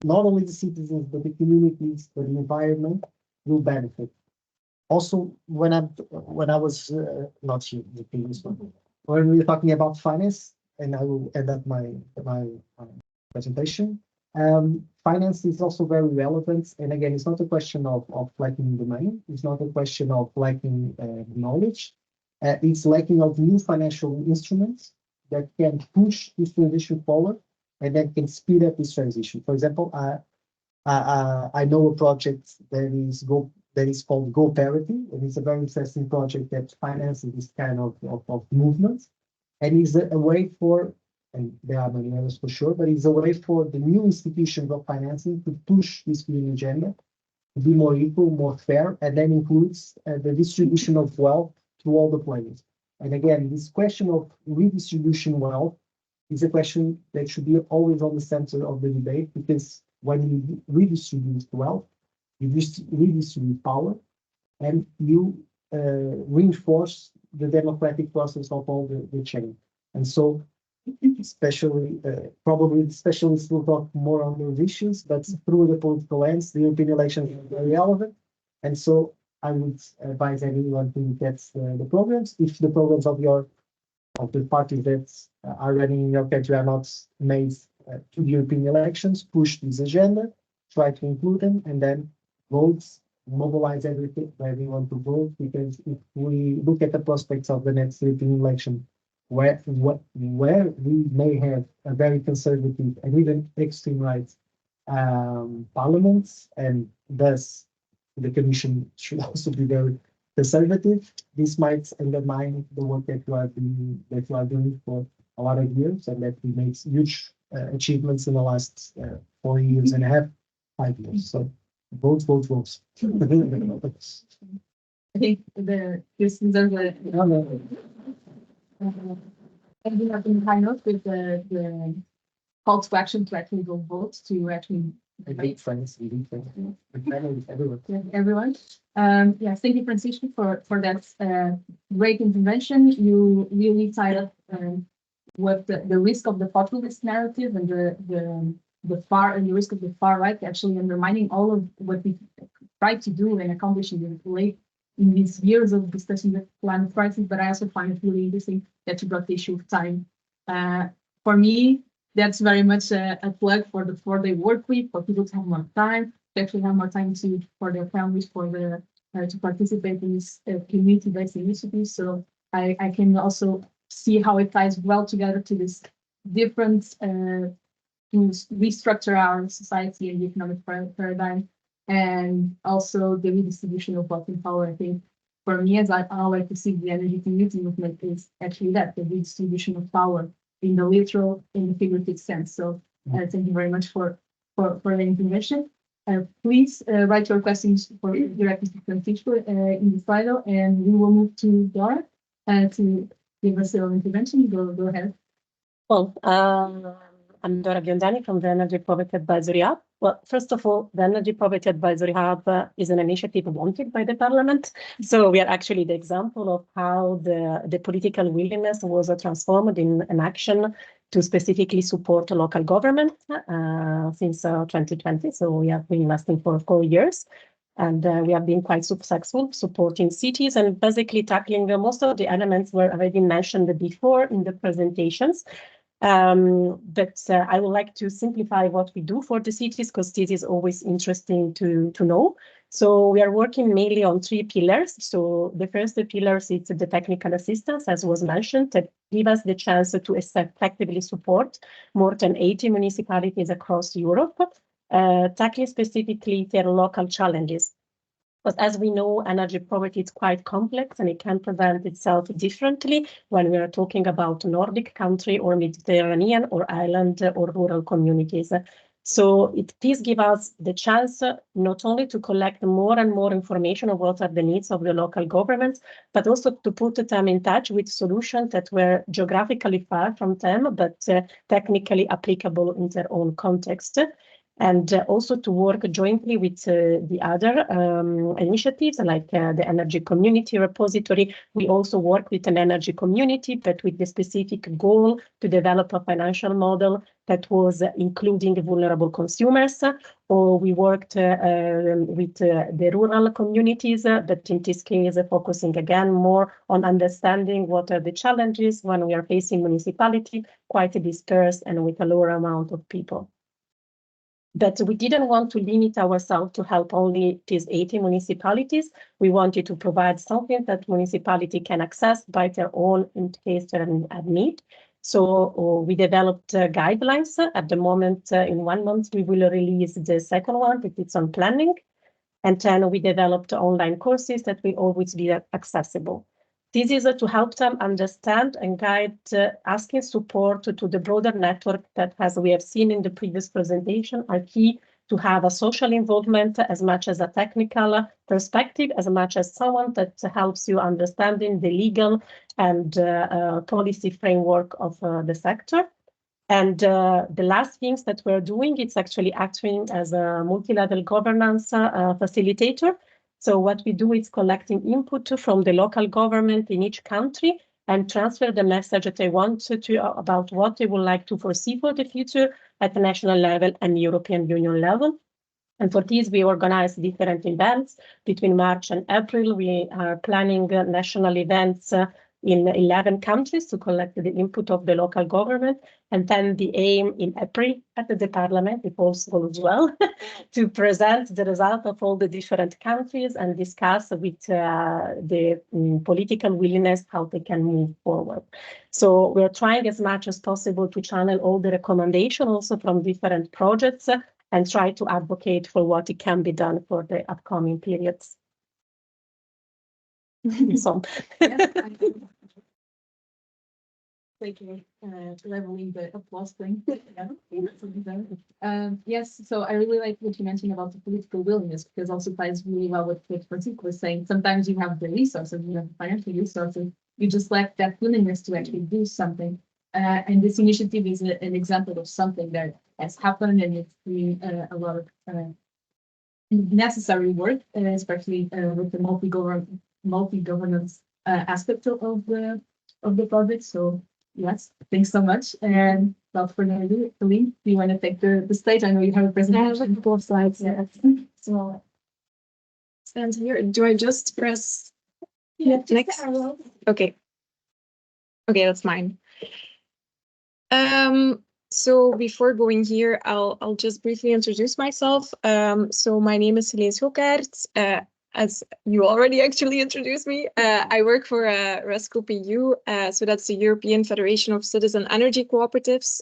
not only the citizens, but the communities, but the environment will benefit. Also, when I was not here, the previous one, when we were talking about finance, and I will end up my presentation. Finance is also very relevant, and again, it's not a question of lacking the money. It's not a question of lacking knowledge. It's lacking of new financial instruments that can push this transition forward and that can speed up this transition. For example, I know a project that is called Go Parity, and it's a very interesting project that finances this kind of movement, and is a way for, and there are many others for sure, but it's a way for the new institutions of financing to push this green agenda to be more equal, more fair, and then includes the distribution of wealth to all the players. And again, this question of redistribution wealth is a question that should be always on the center of the debate, because when you redistribute wealth, you redistribute power, and you reinforce the democratic process of all the chain. And so, especially, probably the specialists will talk more on those issues, but through the political lens, the European elections are very relevant. And so I would advise everyone to look at the programs. If the programs of the parties that are running in your country are not made to the European elections, push this agenda, try to include them, and then vote, mobilize everyone to vote, because if we look at the prospects of the next European election, where we may have a very conservative and even extreme right parliaments, and thus the Commission should also be very conservative, this might undermine the work that you are doing for a lot of years, and that we made huge achievements in the last 4 years and a half, 5 years. So vote. I think this deserves a ending up in high note with the call to action to actually go vote, to actually Great friends, everyone. Yes, thank you, Francisco, for that great intervention. You really tied up with the risk of the populist narrative and the risk of the far right, actually undermining all of what we tried to do and accomplish in these years of discussing the climate crisis. But I also find it really interesting that you brought the issue of time. For me, that's very much a plug for the 4-day work week, for people to have more time, to actually have more time for their families, to participate in these community-based initiatives. So I can also see how it ties well together to this different to restructure our society and the economic paradigm, and also the redistribution of wealth and power. I think for me, as I like to see the energy community movement, is actually that the redistribution of power in the literal, in the figurative sense. So thank you very much for the information. Please write your questions directly to Francisco in the Slido, and we will move to Dora to give us your intervention. Go ahead. Well, I'm Dora Biondani from the Energy Poverty Advisory Hub. Well, first of all, the Energy Poverty Advisory Hub is an initiative wanted by the Parliament. So we are actually the example of how the political willingness was transformed in an action to specifically support local government since 2020. So we have been lasting for 4 years. And we have been quite successful supporting cities and basically tackling most of the elements were already mentioned before in the presentations. But I would like to simplify what we do for the cities, because this is always interesting to know. So we are working mainly on 3 pillars. So the first pillar is the technical assistance, as was mentioned, that give us the chance to effectively support more than 80 municipalities across Europe, tackling specifically their local challenges. But as we know, energy poverty is quite complex and it can present itself differently when we are talking about Nordic country or Mediterranean or island or rural communities. So this gives us the chance not only to collect more and more information of what are the needs of the local governments, but also to put them in touch with solutions that were geographically far from them, but technically applicable in their own context. And also to work jointly with the other initiatives like the Energy Community Repository. We also work with an energy community, but with the specific goal to develop a financial model that was including vulnerable consumers. Or we worked with the rural communities, but in this case, focusing again more on understanding what are the challenges when we are facing municipality, quite dispersed and with a lower amount of people. But we didn't want to limit ourselves to help only these 80 municipalities. We wanted to provide something that municipality can access by their own in case they have need. So we developed guidelines. At the moment, in 1 month, we will release the second one, that it's on planning. And then we developed online courses that will always be accessible. This is to help them understand and guide, asking support to the broader network that, as we have seen in the previous presentation, are key to have a social involvement as much as a technical perspective, as much as someone that helps you understanding the legal and policy framework of the sector. And the last things that we're doing, it's actually acting as a multi-level governance facilitator. So what we do is collecting input from the local government in each country and transfer the message that they want to about what they would like to foresee for the future at the national level and European Union level. And for this, we organize different events. Between March and April, we are planning national events in 11 countries to collect the input of the local government. And then the aim in April at the Parliament, if all goes well, to present the result of all the different countries and discuss with the political willingness how they can move forward. So we're trying as much as possible to channel all the recommendations also from different projects and try to advocate for what it can be done for the upcoming periods. So. Thank you, leveling the applause thing. Yes, so I really like what you mentioned about the political willingness, because also ties really well with what Francisco was saying. Sometimes you have the resources, you have financial resources, you just lack that willingness to actually do something. And this initiative is an example of something that has happened, and it's doing a lot of necessary work, especially with the multi-governance aspect of the project. So yes, thanks so much. And without further ado, Celine, do you want to take the stage? I know you have a presentation. I have a couple of slides. Yeah. So stand here. Do I just press next? Okay. Okay, that's mine. So before going here, I'll just briefly introduce myself. So my name is Celine Schokkaert. as you already actually introduced me, I work for RESCOOP EU, so that's the European Federation of Citizen Energy Cooperatives.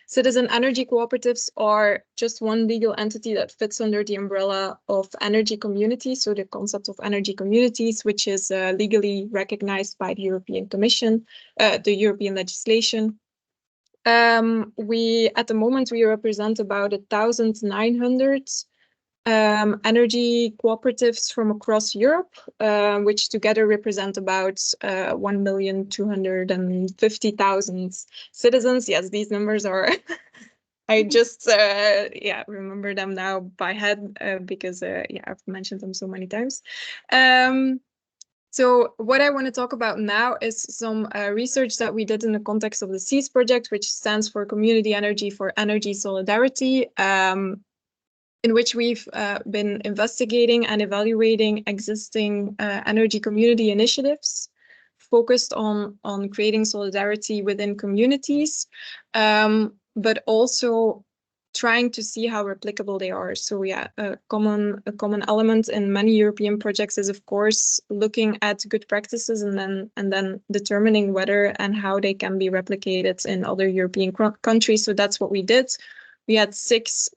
Citizen energy cooperatives are just one legal entity that fits under the umbrella of energy communities, so the concept of energy communities, which is legally recognized by the European Commission, the European legislation. At the moment, we represent about 1,900 energy cooperatives from across Europe, which together represent about 1,250,000 citizens. Yes, these numbers are, I just remember them now by head because I've mentioned them so many times. So what I want to talk about now is some research that we did in the context of the CEASE project, which stands for Community Energy for Energy Solidarity, in which we've been investigating and evaluating existing energy community initiatives focused on creating solidarity within communities, but also trying to see how replicable they are. So yeah, a common element in many European projects is, of course, looking at good practices and then determining whether and how they can be replicated in other European countries. So that's what we did. We had 6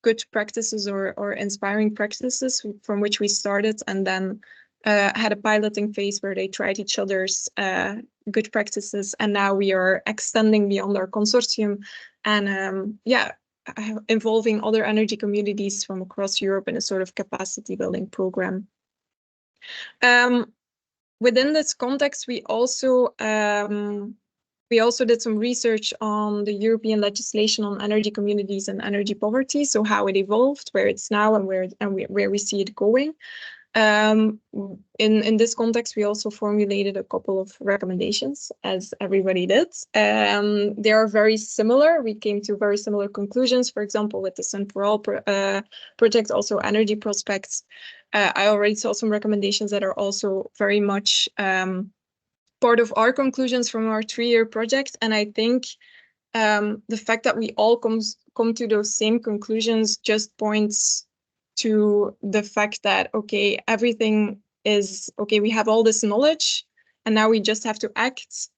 good practices or inspiring practices from which we started, and then had a piloting phase where they tried each other's good practices, and now we are extending beyond our consortium and involving other energy communities from across Europe in a sort of capacity building program. Within this context, we also did some research on the European legislation on energy communities and energy poverty, so how it evolved, where it's now, and where we see it going. In this context, we also formulated a couple of recommendations, as everybody did. They are very similar. We came to very similar conclusions. For example, with the Sun4All project, also EnergyPROSPECTS. I already saw some recommendations that are also very much part of our conclusions from our 3-year project. And I think the fact that we all come to those same conclusions just points to the fact that, okay, everything is, okay, we have all this knowledge and now we just have to act.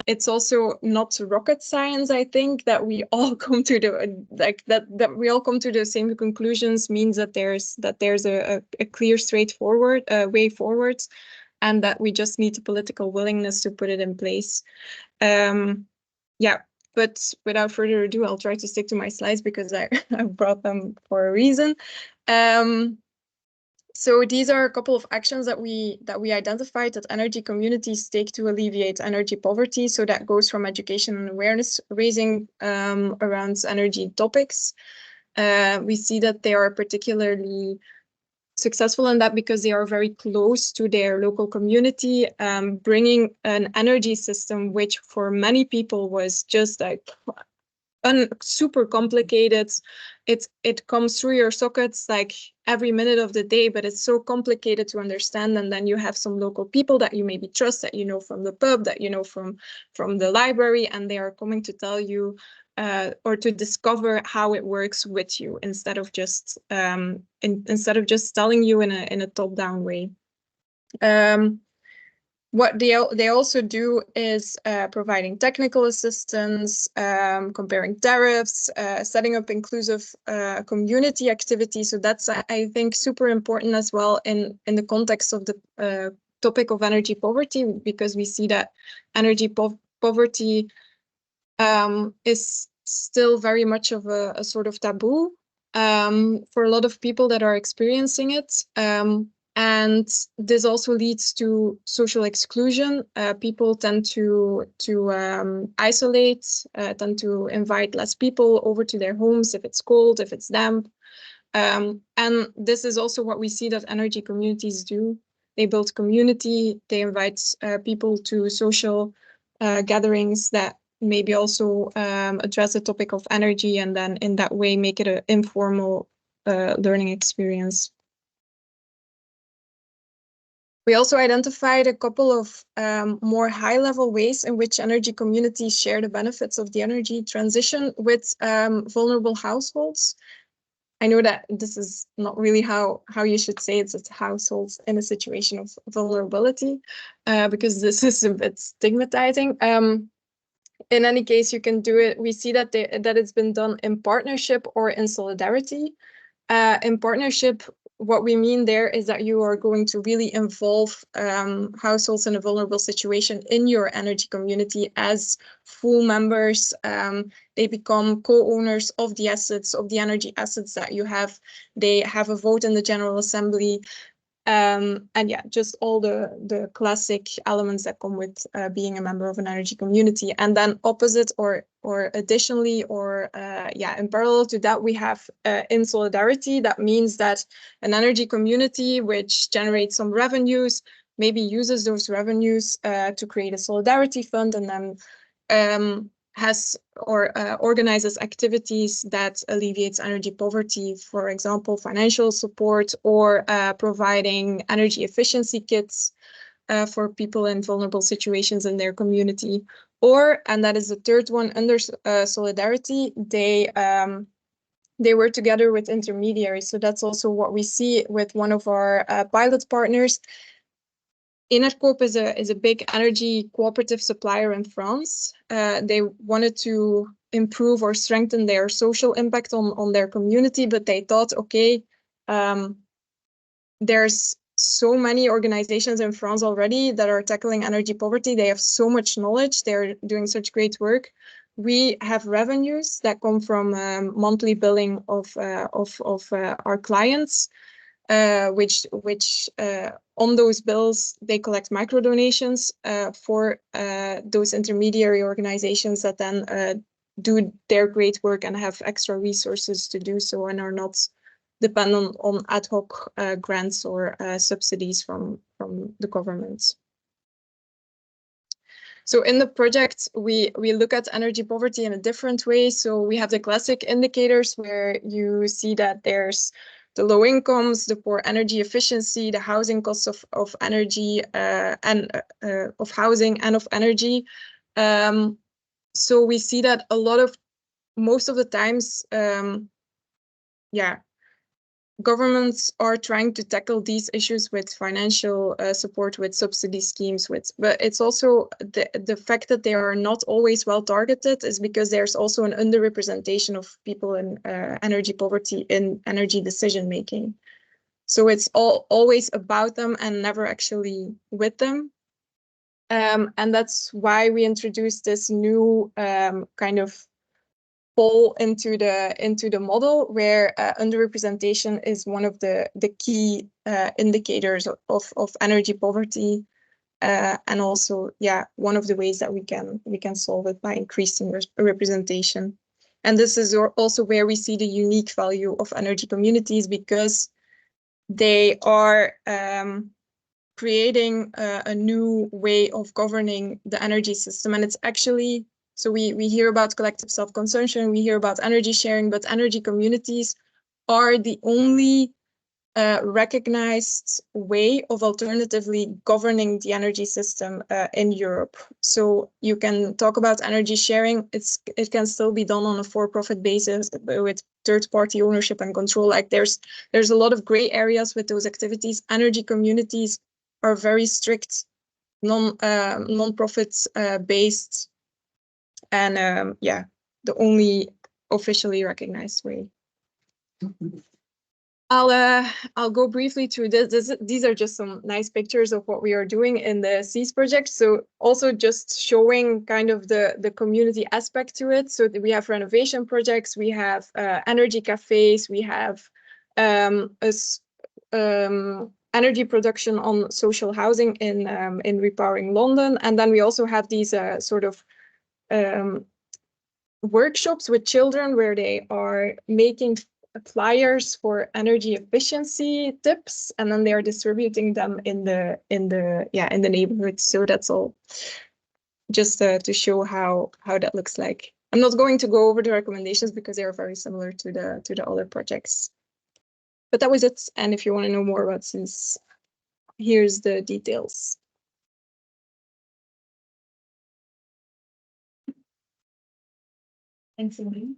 It's also not rocket science, I think, that we all come to the, that we all come to the same conclusions means that there's a clear, straightforward way forward, and that we just need the political willingness to put it in place. But without further ado, I'll try to stick to my slides because I brought them for a reason. So these are a couple of actions that we identified that energy communities take to alleviate energy poverty. So that goes from education and awareness raising around energy topics. We see that they are particularly successful in that because they are very close to their local community, bringing an energy system which for many people was just like super complicated. It comes through your sockets like every minute of the day, but it's so complicated to understand. And then you have some local people that you maybe trust, that you know from the pub, that you know from the library, and they are coming to tell you or to discover how it works with you instead of just telling you in a top-down way. What they also do is providing technical assistance, comparing tariffs, setting up inclusive community activities. So that's, I think, super important as well in the context of the topic of energy poverty, because we see that energy poverty is still very much of a sort of taboo for a lot of people that are experiencing it. And this also leads to social exclusion. People tend to isolate, tend to invite less people over to their homes if it's cold, if it's damp. And this is also what we see that energy communities do. They build community, they invite people to social gatherings that maybe also address the topic of energy, and then in that way make it an informal learning experience. We also identified a couple of more high-level ways in which energy communities share the benefits of the energy transition with vulnerable households. I know that this is not really how you should say it. It's households in a situation of vulnerability, because this is a bit stigmatizing. In any case, you can do it. We see that that it's been done in partnership or in solidarity. In partnership, what we mean there is that you are going to really involve households in a vulnerable situation in your energy community as full members. They become co-owners of the assets, of the energy assets that you have. They have a vote in the General Assembly. And yeah, just all the classic elements that come with being a member of an energy community. And then opposite or additionally or yeah, in parallel to that, we have in solidarity. That means that an energy community which generates some revenues maybe uses those revenues to create a solidarity fund, and then has or organizes activities that alleviates energy poverty, for example, financial support or providing energy efficiency kits for people in vulnerable situations in their community. Or, and that is the third one, under solidarity, they work together with intermediaries. So that's also what we see with one of our pilot partners. Enercoop is a big energy cooperative supplier in France. They wanted to improve or strengthen their social impact on their community, but they thought, okay, there's so many organizations in France already that are tackling energy poverty. They have so much knowledge. They're doing such great work. We have revenues that come from monthly billing of our clients. Which on those bills, they collect micro donations for those intermediary organizations that then do their great work and have extra resources to do so and are not dependent on ad hoc grants or subsidies from the government. So in the project, we look at energy poverty in a different way. So we have the classic indicators where you see that there's the low incomes, the poor energy efficiency, the housing costs of energy and of housing and of energy. So we see that most of the times, yeah, governments are trying to tackle these issues with financial support, with subsidy schemes, but it's also the fact that they are not always well targeted is because there's also an underrepresentation of people in energy poverty in energy decision making. So it's always about them and never actually with them. And that's why we introduced this new kind of fall into the model, where underrepresentation is one of the key indicators of energy poverty, and also, yeah, one of the ways that we can solve it by increasing representation. And this is also where we see the unique value of energy communities, because they are creating a new way of governing the energy system. And it's actually, so we hear about collective self-consumption, we hear about energy sharing, but energy communities are the only recognized way of alternatively governing the energy system in Europe. So you can talk about energy sharing. It can still be done on a for-profit basis with third-party ownership and control. Like there's a lot of gray areas with those activities. Energy communities are very strict, non-profit based, and yeah, the only officially recognized way. I'll go briefly through this. These are just some nice pictures of what we are doing in the SEAS project. So also just showing kind of the community aspect to it. So we have renovation projects, we have energy cafes, we have energy production on social housing in Repowering London, and then we also have these sort of workshops with children where they are making flyers for energy efficiency tips, and then they are distributing them in the neighborhood. So that's all just to show how that looks like. I'm not going to go over the recommendations because they are very similar to the other projects. But that was it. And if you want to know more about this, here's the details. Thanks, Elaine.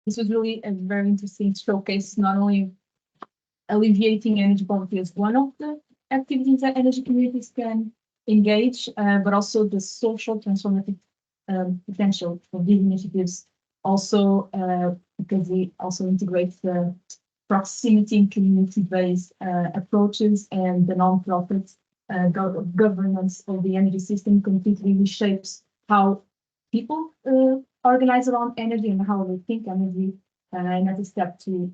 this was really a very interesting showcase, not only alleviating energy poverty as one of the activities that energy communities can engage, but also the social transformative potential of these initiatives. Also, because they also integrate the proximity and community-based approaches, and the non-profit governance of the energy system completely reshapes how people organize around energy and how they think energy, and that's a step to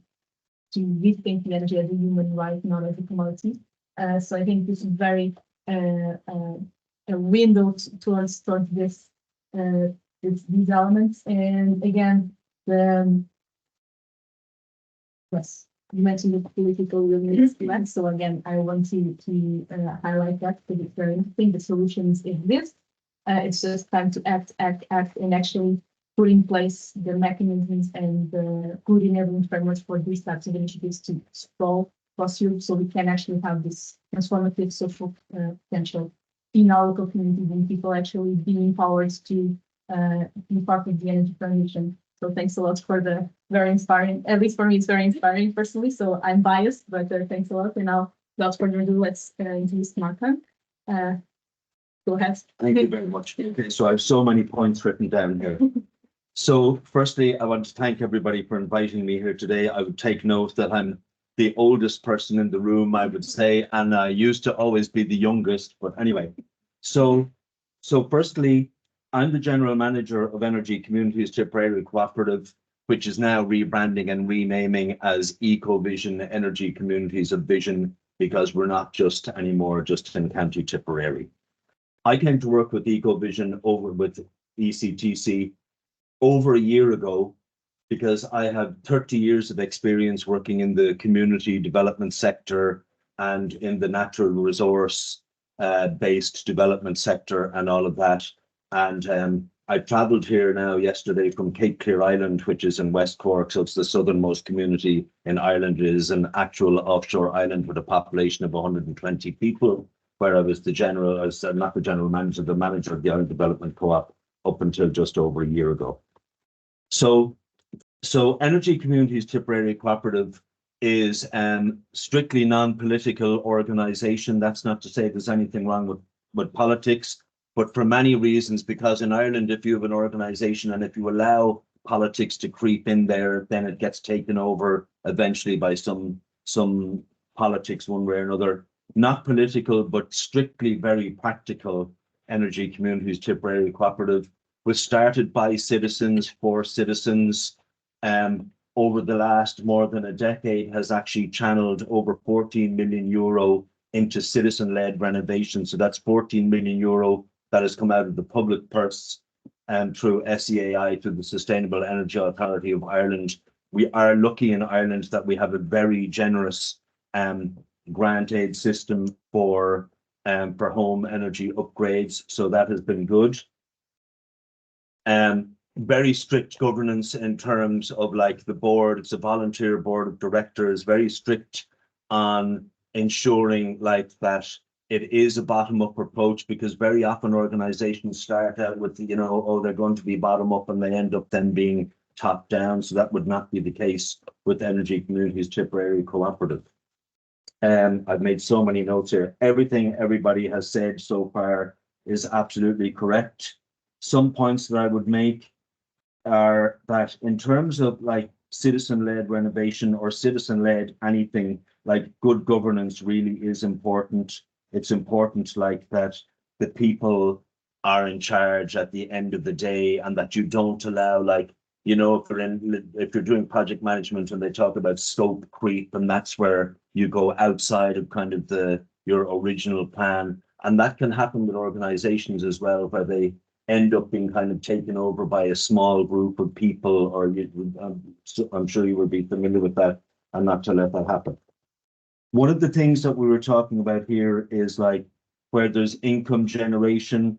rethink the energy as a human right, not as a commodity. So I think this is very a window towards this these elements. And again, yes, you mentioned the political willingness. So again, I want to highlight that because it's very interesting. The solutions exist. It's just time to act, and actually put in place the mechanisms and the good enabling frameworks for these types of initiatives to sprawl across Europe, so we can actually have this transformative social potential in our local communities, and people actually being empowered to be part of the energy transition. So thanks a lot for the very inspiring, at least for me, it's very inspiring personally. So I'm biased, but thanks a lot. And now, without further ado, let's introduce Martin. Go ahead. Thank you very much. Okay, so I have so many points written down here. So firstly, I want to thank everybody for inviting me here today. I would take note that I'm the oldest person in the room, I would say, and I used to always be the youngest, but anyway. So firstly, I'm the General Manager of Energy Communities Tipperary Cooperative, which is now rebranding and renaming as EcoVision Energy Communities of Vision, because we're not just anymore just in County Tipperary. I came to work with EcoVision over with ECTC over a year ago, because I have 30 years of experience working in the community development sector and in the natural resource based development sector and all of that. And I travelled here now yesterday from Cape Clear Island, which is in West Cork, so it's the southernmost community in Ireland. It is an actual offshore island with a population of 120 people, where I was not the general manager, the manager of the Island Development Co-op up until just over a year ago. So Energy Communities Tipperary Cooperative is strictly non-political organisation. That's not to say there's anything wrong with politics, but for many reasons, because in Ireland, if you have an organisation and if you allow politics to creep in there, then it gets taken over eventually by some politics one way or another. Not political, but strictly very practical. Energy Communities Tipperary Cooperative was started by citizens for citizens. Over the last more than a decade, has actually channeled over 14 million euro into citizen-led renovation. So that's 14 million euro that has come out of the public purse and through SEAI, through the Sustainable Energy Authority of Ireland. We are lucky in Ireland that we have a very generous grant aid system for home energy upgrades. So that has been good. Very strict governance in terms of like the board. It's a volunteer board of directors, very strict on ensuring like that it is a bottom-up approach, because very often organizations start out with, they're going to be bottom-up and they end up then being top-down. So that would not be the case with Energy Communities Tipperary Cooperative. I've made so many notes here. Everything everybody has said so far is absolutely correct. Some points that I would make are that in terms of like citizen-led renovation or citizen-led anything, like good governance really is important. It's important like that the people are in charge at the end of the day, and that you don't allow like, if you're doing project management and they talk about scope creep, and that's where you go outside of kind of your original plan. And that can happen with organizations as well, where they end up being kind of taken over by a small group of people, or I'm sure you will be familiar with that, and not to let that happen. One of the things that we were talking about here is like where there's income generation,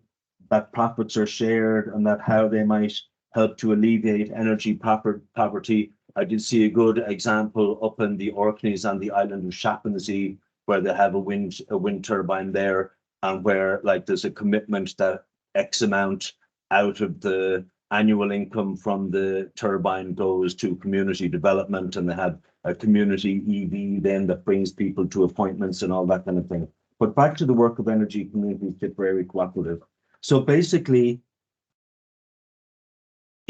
that profits are shared, and that how they might help to alleviate energy poverty. I did see a good example up in the Orkneys on the island of Shappensea, where they have a wind turbine there, and where like there's a commitment that X amount out of the annual income from the turbine goes to community development, and they have a community EV then that brings people to appointments and all that kind of thing. But back to the work of Energy Communities Tipperary Cooperative. So basically,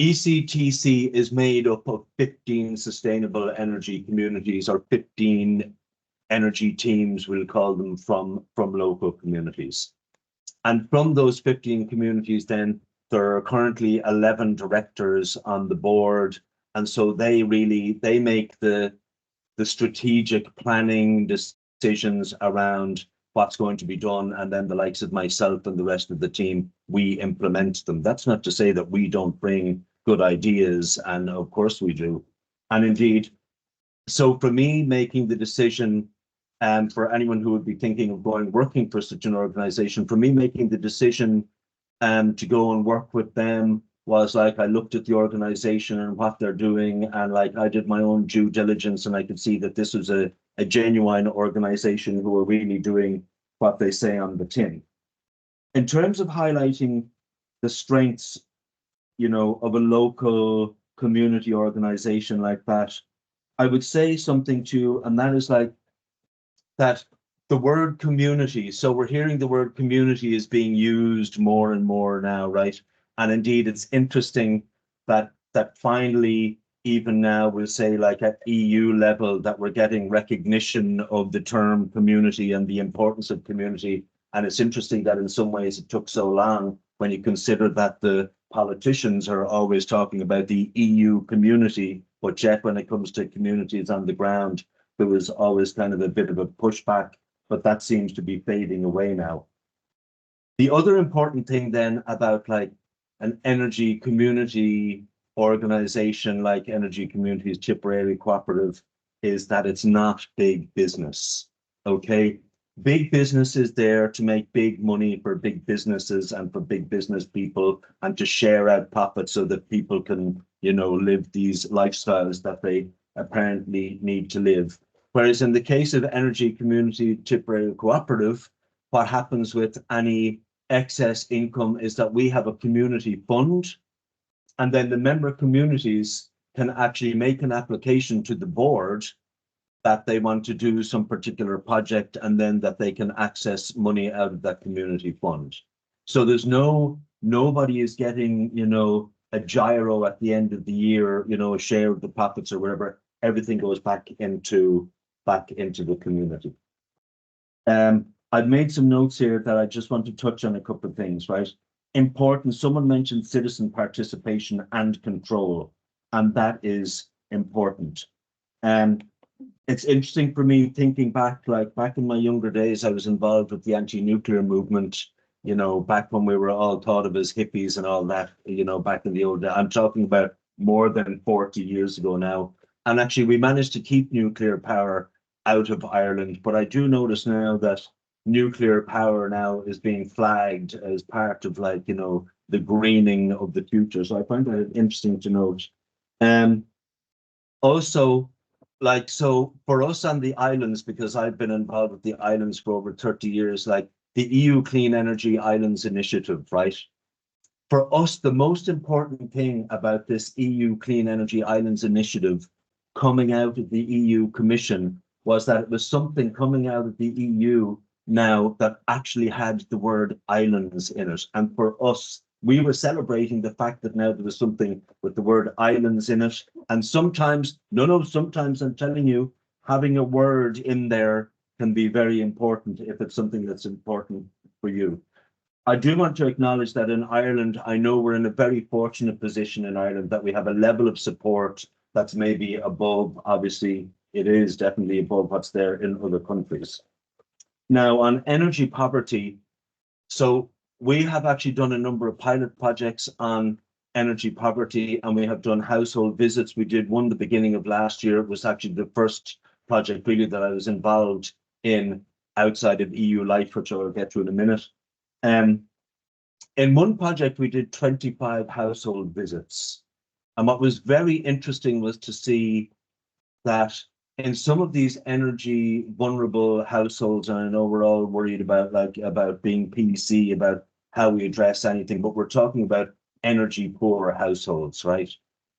ECTC is made up of 15 sustainable energy communities, or 15 energy teams, we'll call them, from local communities. And from those 15 communities, then there are currently 11 directors on the board. And so they make the strategic planning decisions around what's going to be done. And then the likes of myself and the rest of the team, we implement them. That's not to say that we don't bring good ideas, and of course we do. And indeed, so for me, making the decision, and for anyone who would be thinking of working for such an organization, for me making the decision to go and work with them was like, I looked at the organization and what they're doing, and like I did my own due diligence, and I could see that this was a genuine organization who are really doing what they say on the tin. In terms of highlighting the strengths, you know, of a local community organization like that, I would say something to, and that is like that the word community. So we're hearing the word community is being used more and more now, right? And indeed, it's interesting that finally, even now, we'll say like at EU level, that we're getting recognition of the term community and the importance of community. And it's interesting that in some ways it took so long, when you consider that the politicians are always talking about the EU community, but yet when it comes to communities on the ground, there was always kind of a bit of a pushback, but that seems to be fading away now. The other important thing then about like an energy community organization like Energy Communities Tipperary Cooperative is that it's not big business, okay? Big business is there to make big money for big businesses and for big business people, and to share out profits so that people can, you know, live these lifestyles that they apparently need to live. Whereas in the case of Energy Community Tipperary Cooperative, what happens with any excess income is that we have a community fund, and then the member communities can actually make an application to the board that they want to do some particular project, and then that they can access money out of that community fund. So there's nobody is getting, you know, a gyro at the end of the year, you know, a share of the profits or whatever. Everything goes back into the community. I've made some notes here that I just want to touch on a couple of things, right? Important, someone mentioned citizen participation and control, and that is important. It's interesting for me thinking back, like back in my younger days, I was involved with the anti-nuclear movement, you know, back when we were all thought of as hippies and all that, you know, back in the old days. I'm talking about more than 40 years ago now. And actually, we managed to keep nuclear power out of Ireland. But I do notice now that nuclear power now is being flagged as part of, like, you know, the greening of the future. So I find that interesting to note. Also, like, so for us on the islands, because I've been involved with the islands for over 30 years, like the EU Clean Energy Islands Initiative, right? For us, the most important thing about this EU Clean Energy Islands Initiative coming out of the EU Commission was that it was something coming out of the EU now that actually had the word islands in it. And for us, we were celebrating the fact that now there was something with the word islands in it. And sometimes, sometimes I'm telling you, having a word in there can be very important if it's something that's important for you. I do want to acknowledge that in Ireland, I know we're in a very fortunate position in Ireland that we have a level of support that's maybe above, obviously, it is definitely above what's there in other countries. Now, on energy poverty, so we have actually done a number of pilot projects on energy poverty, and we have done household visits. We did one at the beginning of last year. It was actually the first project really that I was involved in outside of EU Life, which I'll get to in a minute. In one project, we did 25 household visits. And what was very interesting was to see that in some of these energy vulnerable households, and I know we're all worried about being PC, about how we address anything, but we're talking about energy poor households, right?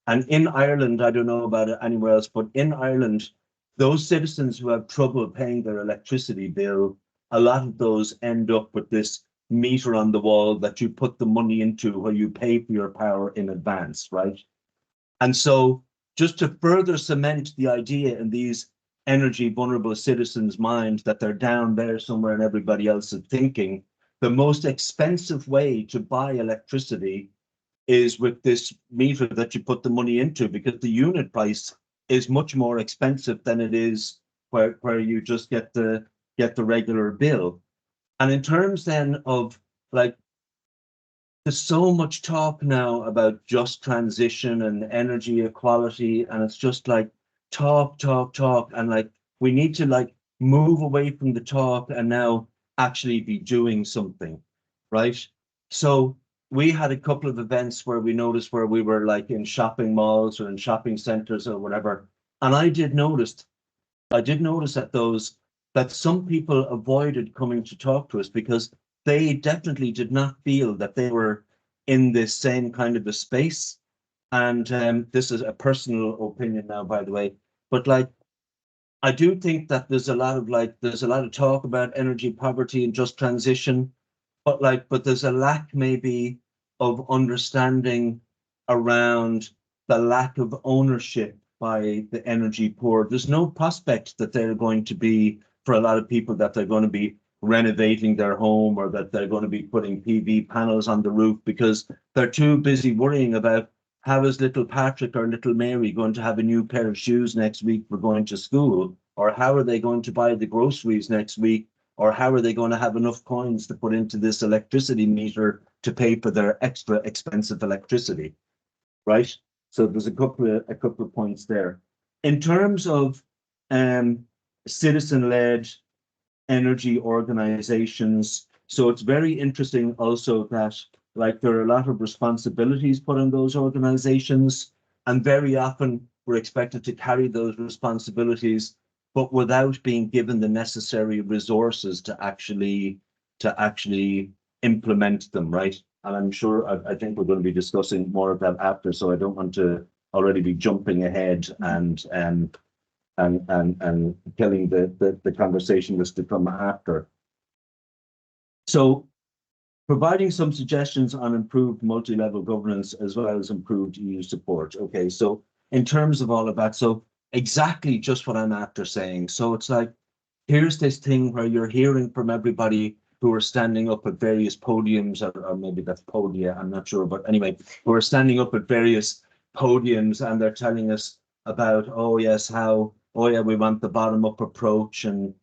And in Ireland, I don't know about it anywhere else, but in Ireland, those citizens who have trouble paying their electricity bill, a lot of those end up with this meter on the wall that you put the money into where you pay for your power in advance, right? And so just to further cement the idea in these energy vulnerable citizens' mind that they're down there somewhere and everybody else is thinking, the most expensive way to buy electricity is with this meter that you put the money into, because the unit price is much more expensive than it is where you just get the regular bill. And in terms then of like, there's so much talk now about just transition and energy equality, and it's just like talk, and like we need to like move away from the talk and now actually be doing something, right? So we had a couple of events where we noticed where we were like in shopping malls or in shopping centers or whatever, and I did notice at those that some people avoided coming to talk to us because they definitely did not feel that they were in this same kind of a space. And this is a personal opinion now, by the way, but like, I do think that there's a lot of talk about energy poverty and just transition, but there's a lack maybe of understanding around the lack of ownership by the energy poor. There's no prospect that they're going to be, for a lot of people, that they're going to be renovating their home or that they're going to be putting PV panels on the roof, because they're too busy worrying about how is little Patrick or little Mary going to have a new pair of shoes next week for going to school, or how are they going to buy the groceries next week, or how are they going to have enough coins to put into this electricity meter to pay for their extra expensive electricity, right? So there's a couple of points there. In terms of citizen-led energy organizations, so it's very interesting also that like there are a lot of responsibilities put on those organizations, and very often we're expected to carry those responsibilities, but without being given the necessary resources to actually implement them, right? And I'm sure I think we're going to be discussing more of that after, so I don't want to already be jumping ahead and killing the conversation that's to come after. So providing some suggestions on improved multi-level governance as well as improved EU support. Okay, so in terms of all of that, so exactly just what I'm after saying. So it's like, here's this thing where you're hearing from everybody who are standing up at various podiums, or maybe that's podia, I'm not sure, but anyway, who are standing up at various podiums and they're telling us about, oh yes, how, oh yeah, we want the bottom-up approach, and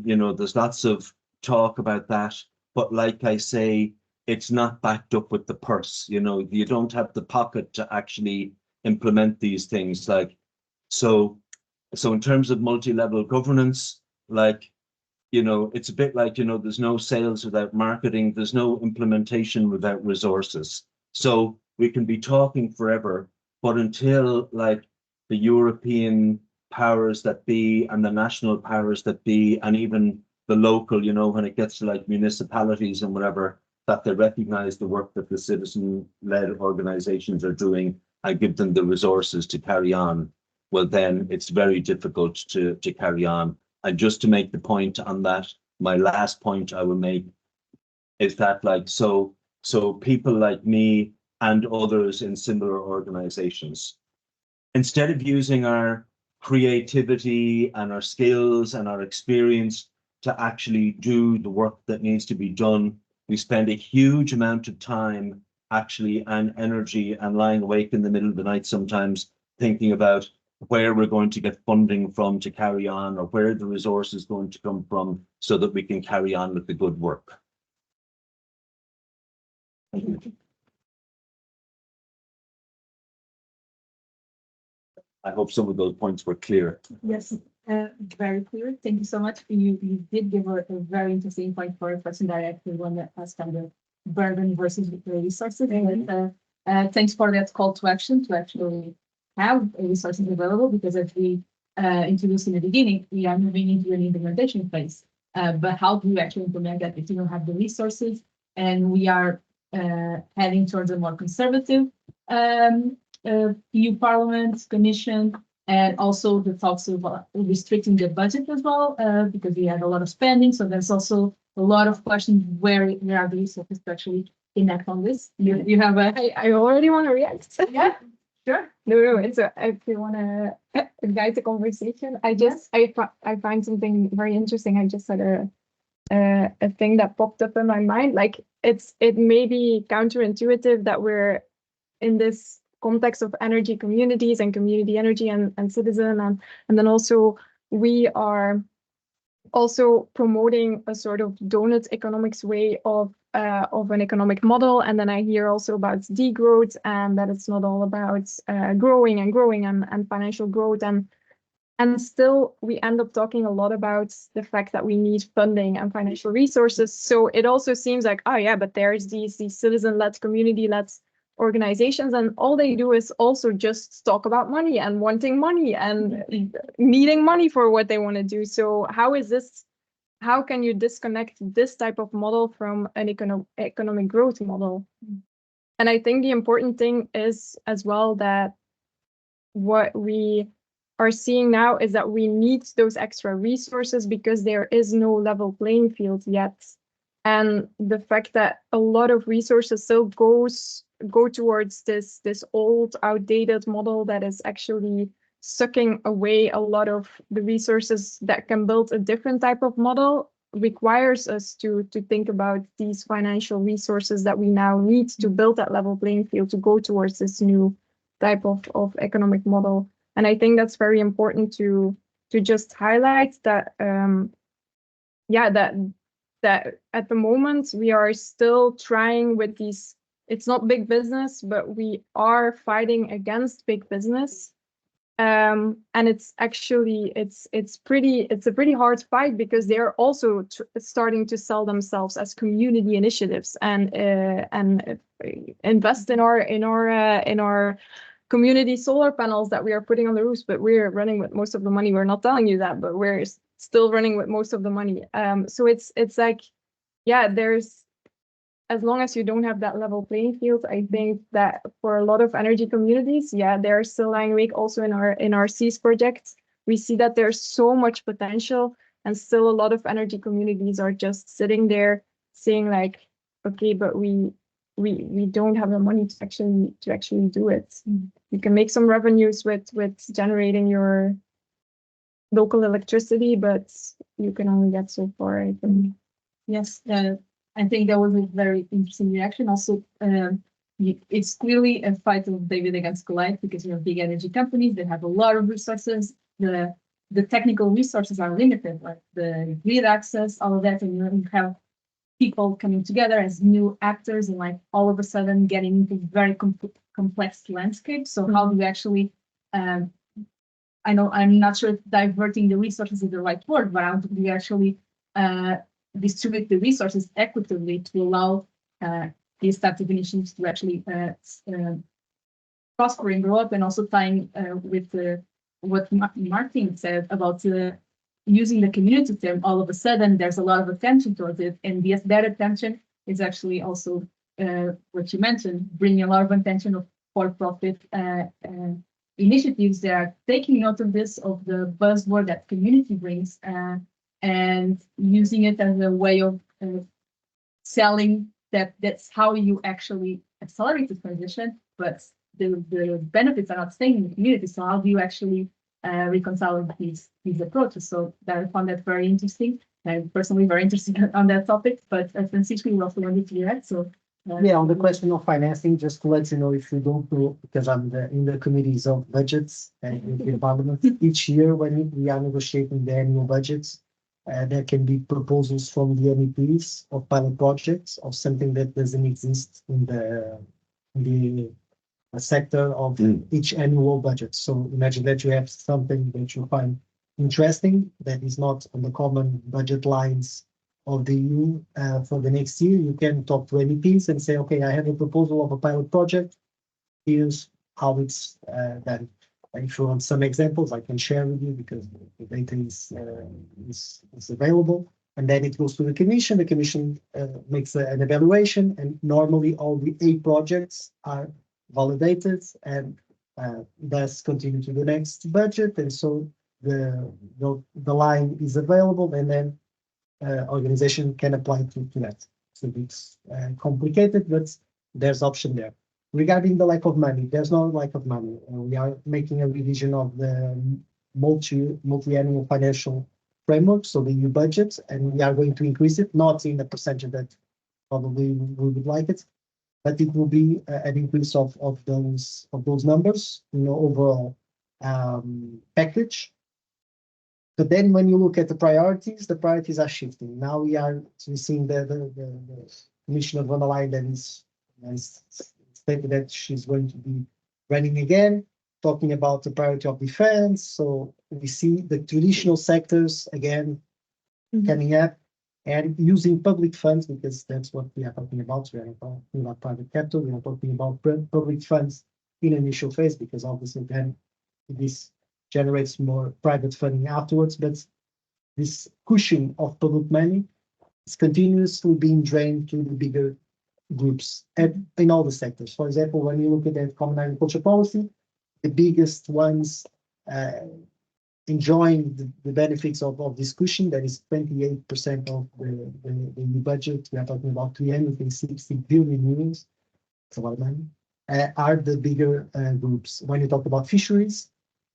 you know, there's lots of talk about that. But like I say, it's not backed up with the purse. You know, you don't have the pocket to actually implement these things. Like, so in terms of multi-level governance, like, you know, it's a bit like, you know, there's no sales without marketing, there's no implementation without resources. So we can be talking forever, but until like the European powers that be and the national powers that be, and even the local, you know, when it gets to like municipalities and whatever, that they recognize the work that the citizen-led organizations are doing and give them the resources to carry on, well, then it's very difficult to carry on. And just to make the point on that, my last point I will make is that like, so people like me and others in similar organizations, instead of using our creativity and our skills and our experience to actually do the work that needs to be done, we spend a huge amount of time actually and energy and lying awake in the middle of the night sometimes thinking about where we're going to get funding from to carry on, or where the resource is going to come from so that we can carry on with the good work. Thank you. I hope some of those points were clear. Yes, very clear. Thank you so much. You did give a very interesting point for a person that I actually want to ask on the burden versus the resources. But thanks for that call to action to actually have resources available, because as we introduced in the beginning, we are moving into an implementation phase. But how do you actually implement that if you don't have the resources? And we are heading towards a more conservative EU Parliament, Commission, and also the talks of restricting the budget as well, because we had a lot of spending. So there's also a lot of questions where are the resources to actually enact on this. You have a... I already want to react. Yeah, sure. No, it's if you want to guide the conversation. I find something very interesting. I just had a thing that popped up in my mind. Like it may be counterintuitive that we're in this context of energy communities and community energy and citizen, and then also we are also promoting a sort of donut economics way of an economic model. And then I hear also about degrowth, and that it's not all about growing and financial growth. And still we end up talking a lot about the fact that we need funding and financial resources. So it also seems like, oh yeah, but there's these citizen-led, community-led organizations, and all they do is also just talk about money and wanting money and needing money for what they want to do. So how can you disconnect this type of model from an economic growth model? And I think the important thing is as well that what we are seeing now is that we need those extra resources because there is no level playing field yet. And the fact that a lot of resources still go towards this old, outdated model that is actually sucking away a lot of the resources that can build a different type of model requires us to think about these financial resources that we now need to build that level playing field to go towards this new type of economic model. And I think that's very important to just highlight that, that at the moment we are still trying with these, it's not big business, but we are fighting against big business. And it's actually, it's a pretty hard fight because they're also starting to sell themselves as community initiatives and invest in our community solar panels that we are putting on the roofs, but we're running with most of the money. We're not telling you that, but we're still running with most of the money. So it's like, yeah, there's, as long as you don't have that level playing field, I think that for a lot of energy communities, yeah, they're still lying awake. Also in our SEAS projects, we see that there's so much potential, and still a lot of energy communities are just sitting there saying like, okay, but we don't have the money to actually do it. You can make some revenues with generating your local electricity, but you can only get so far, I think. Yes, I think that was a very interesting reaction. Also, it's clearly a fight of David against Goliath because you have big energy companies that have a lot of resources. The technical resources are limited, like the grid access, all of that, and you have people coming together as new actors and like all of a sudden getting into very complex landscape. So how do you actually, I know I'm not sure if diverting the resources is the right word, but how do you actually distribute the resources equitably to allow these types of initiatives to actually prosper and grow up, and also tying with what Martin said about using the community term. All of a sudden, there's a lot of attention towards it, and yes, that attention is actually also what you mentioned, bringing a lot of attention of for-profit initiatives that are taking note of this, of the buzzword that community brings, and using it as a way of selling that's how you actually accelerate the transition, but the benefits are not staying in the community. So how do you actually reconcile these approaches? So that I found that very interesting. I'm personally very interested on that topic, but Francisco, we also wanted to react. So yeah, on the question of financing, just to let you know, if you don't know, because I'm in the committees of budgets and in Parliament, each year when we are negotiating the annual budgets, there can be proposals from the MEPs of pilot projects of something that doesn't exist in the sector of each annual budget. So imagine that you have something that you find interesting that is not on the common budget lines of the EU for the next year. You can talk to MEPs and say, okay, I have a proposal of a pilot project. Here's how it's done. If you want some examples, I can share with you because the data is available. And then it goes to the commission. The commission makes an evaluation, and normally all the A projects are validated and thus continue to the next budget. And so the line is available, and then organization can apply to that. So it's complicated, but there's option there. Regarding the lack of money, there's no lack of money. We are making a revision of the multi-annual financial framework, so the new budget, and we are going to increase it, not in the percentage that probably we would like it, but it will be an increase of those numbers, overall package. But then when you look at the priorities are shifting. Now we are seeing the Commissioner von der Leyen that is stated that she's going to be running again, talking about the priority of defense. So we see the traditional sectors again coming up and using public funds, because that's what we are talking about. We are talking about private capital. We are talking about public funds in initial phase, because obviously then this generates more private funding afterwards. But this cushion of public money is continuously being drained to the bigger groups and in all the sectors. For example, when you look at the common agriculture policy, the biggest ones enjoying the benefits of this cushion, that is 28% of the new budget. We are talking about 360 billion euros. It's a lot of money. Are the bigger groups. When you talk about fisheries,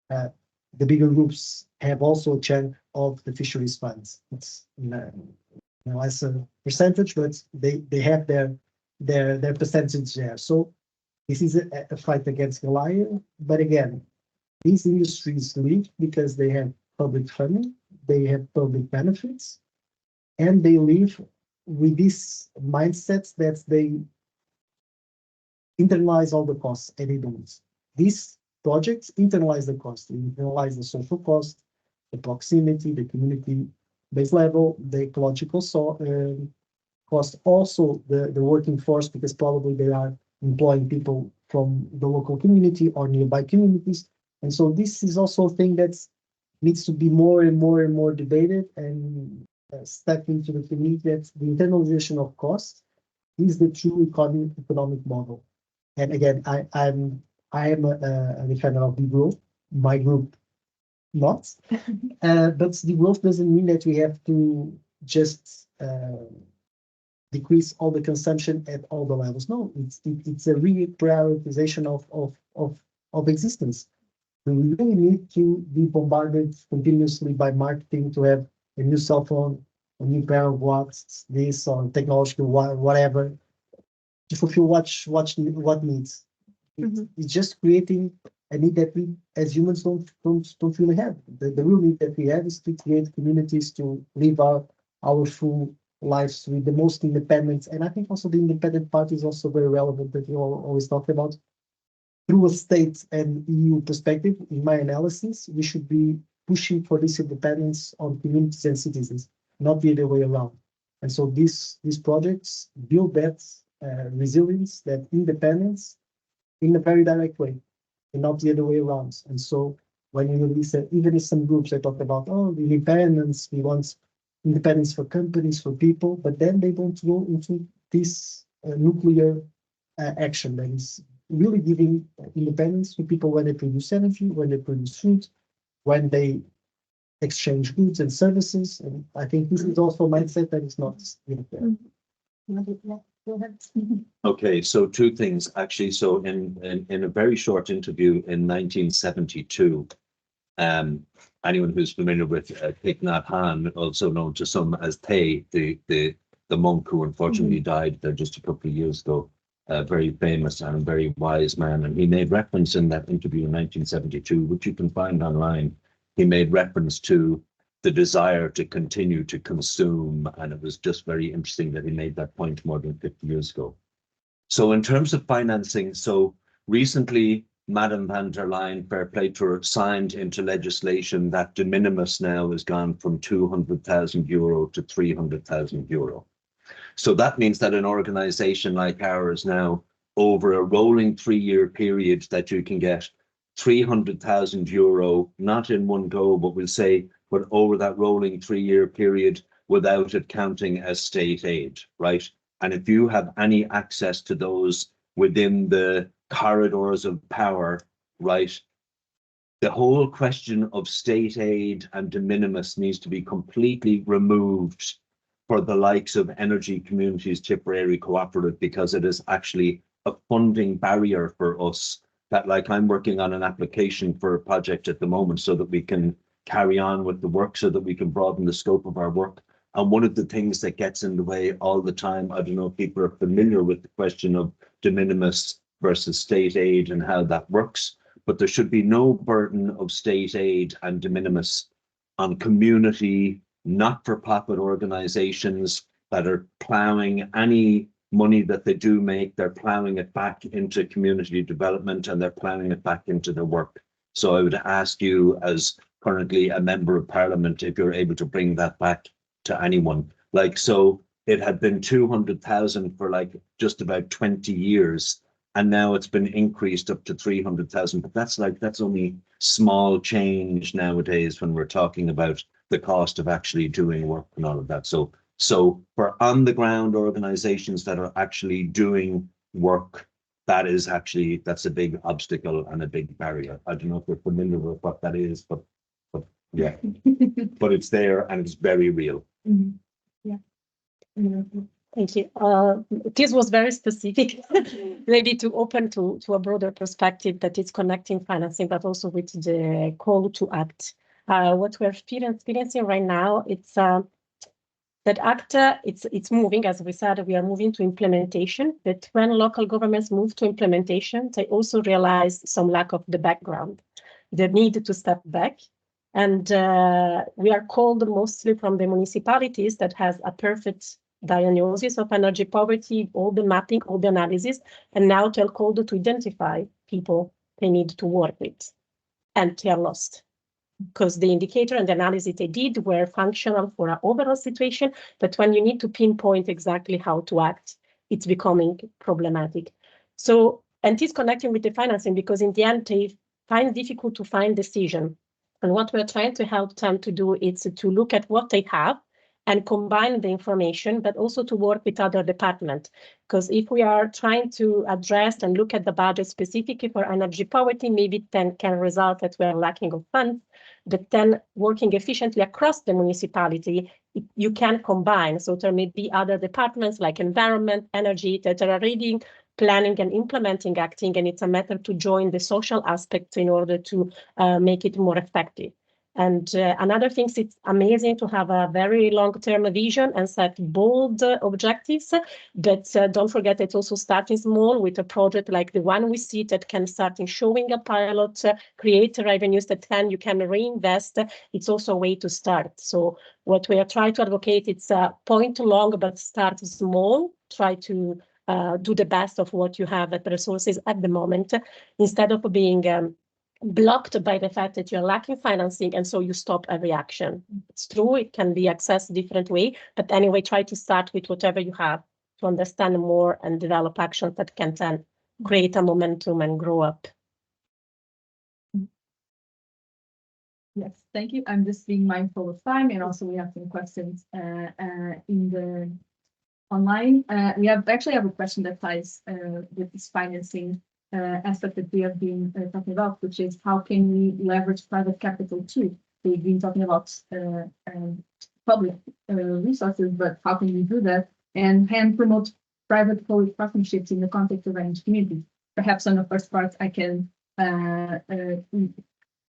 the bigger groups have also a chunk of the fisheries funds. It's less a percentage, but they have their percentage there. So this is a fight against Goliath. But again, these industries live because they have public funding, they have public benefits, and they live with this mindset that they internalize all the costs, and they don't. These projects internalize the cost, they internalize the social cost, the proximity, the community-based level, the ecological cost, also the working force, because probably they are employing people from the local community or nearby communities. And so this is also a thing that needs to be more and more and more debated and stuck into the community, that the internalization of costs is the true economic model. And again, I am a defender of degrowth. My group not, but degrowth doesn't mean that we have to just decrease all the consumption at all the levels. No, it's a reprioritization of existence. We really need to be bombarded continuously by marketing to have a new cell phone, a new pair of watches, this or technological whatever, to fulfill what needs. It's just creating a need that we as humans don't really have. The real need that we have is to create communities to live our full lives with the most independence. And I think also the independent part is also very relevant, that you always talk about. Through a state and EU perspective, in my analysis, we should be pushing for this independence on communities and citizens, not the other way around. And so these projects build that resilience, that independence in a very direct way, and not the other way around. And so when you release it, even in some groups, they talk about, oh, the independence, we want independence for companies, for people, but then they don't go into this nuclear action that is really giving independence to people when they produce energy, when they produce food, when they exchange goods and services. And I think this is also a mindset that is not uniform. Okay, so two things actually. So in a very short interview in 1972, anyone who's familiar with Thich Nhat Hanh, also known to some as Thay, the monk who unfortunately died there just a couple of years ago, a very famous and very wise man, and he made reference in that interview in 1972, which you can find online. He made reference to the desire to continue to consume, and it was just very interesting that he made that point more than 50 years ago. So in terms of financing, so recently Madam van der Leyen, fair play to her, signed into legislation that de minimis now has gone from 200,000 euro to 300,000 euro. So that means that an organization like ours now, over a rolling 3-year period, that you can get 300,000 euro, not in one go, but we'll say, but over that rolling 3-year period, without it counting as state aid, right? And if you have any access to those within the corridors of power, right, the whole question of state aid and de minimis needs to be completely removed for the likes of Energy Communities Tipperary Cooperative, because it is actually a funding barrier for us. That, like, I'm working on an application for a project at the moment so that we can carry on with the work, so that we can broaden the scope of our work. And one of the things that gets in the way all the time, I don't know if people are familiar with the question of de minimis versus state aid and how that works, but there should be no burden of state aid and de minimis on community, not-for-profit organizations that are ploughing any money that they do make, they're ploughing it back into community development, and they're ploughing it back into their work. So I would ask you, as currently a member of parliament, if you're able to bring that back to anyone. Like, so it had been 200,000 for like just about 20 years, and now it's been increased up to 300,000. But that's only small change nowadays when we're talking about the cost of actually doing work and all of that. So for on the ground organizations that are actually doing work, that's a big obstacle and a big barrier. I don't know if you're familiar with what that is, but yeah, but it's there and it's very real. Mm-hmm. Yeah. Mm-hmm. Thank you. This was very specific, maybe to open to a broader perspective that is connecting financing, but also with the call to act. What we're experiencing right now, it's that ACTA, it's moving, as we said, we are moving to implementation, but when local governments move to implementation, they also realize some lack of the background, the need to step back. And we are called mostly from the municipalities that has a perfect diagnosis of energy poverty, all the mapping, all the analysis, and now they're called to identify people they need to work with, and they are lost. Because the indicator and the analysis they did were functional for an overall situation, but when you need to pinpoint exactly how to act, it's becoming problematic. So, and it's connecting with the financing, because in the end, they find it difficult to find decision. And what we're trying to help them to do is to look at what they have and combine the information, but also to work with other departments. Because if we are trying to address and look at the budget specifically for energy poverty, maybe then can result that we are lacking of funds. But then working efficiently across the municipality, you can combine. So there may be other departments like environment, energy, that are already planning and implementing acting, and it's a matter to join the social aspects in order to make it more effective. And another thing, it's amazing to have a very long-term vision and set bold objectives, but don't forget it's also starting small with a project like the one we see that can start in showing a pilot, create revenues that then you can reinvest. It's also a way to start. So what we are trying to advocate, it's point long, but start small, try to do the best of what you have at the resources at the moment, instead of being blocked by the fact that you're lacking financing, and so you stop every action. It's true, it can be accessed different way, but anyway, try to start with whatever you have to understand more and develop actions that can then create a momentum and grow up. Yes, thank you. I'm just being mindful of time, and also we have some questions in the online. We actually have a question that ties with this financing aspect that we have been talking about, which is how can we leverage private capital too? We've been talking about public resources, but how can we do that and promote private-public partnerships in the context of energy communities? Perhaps on the first part, I can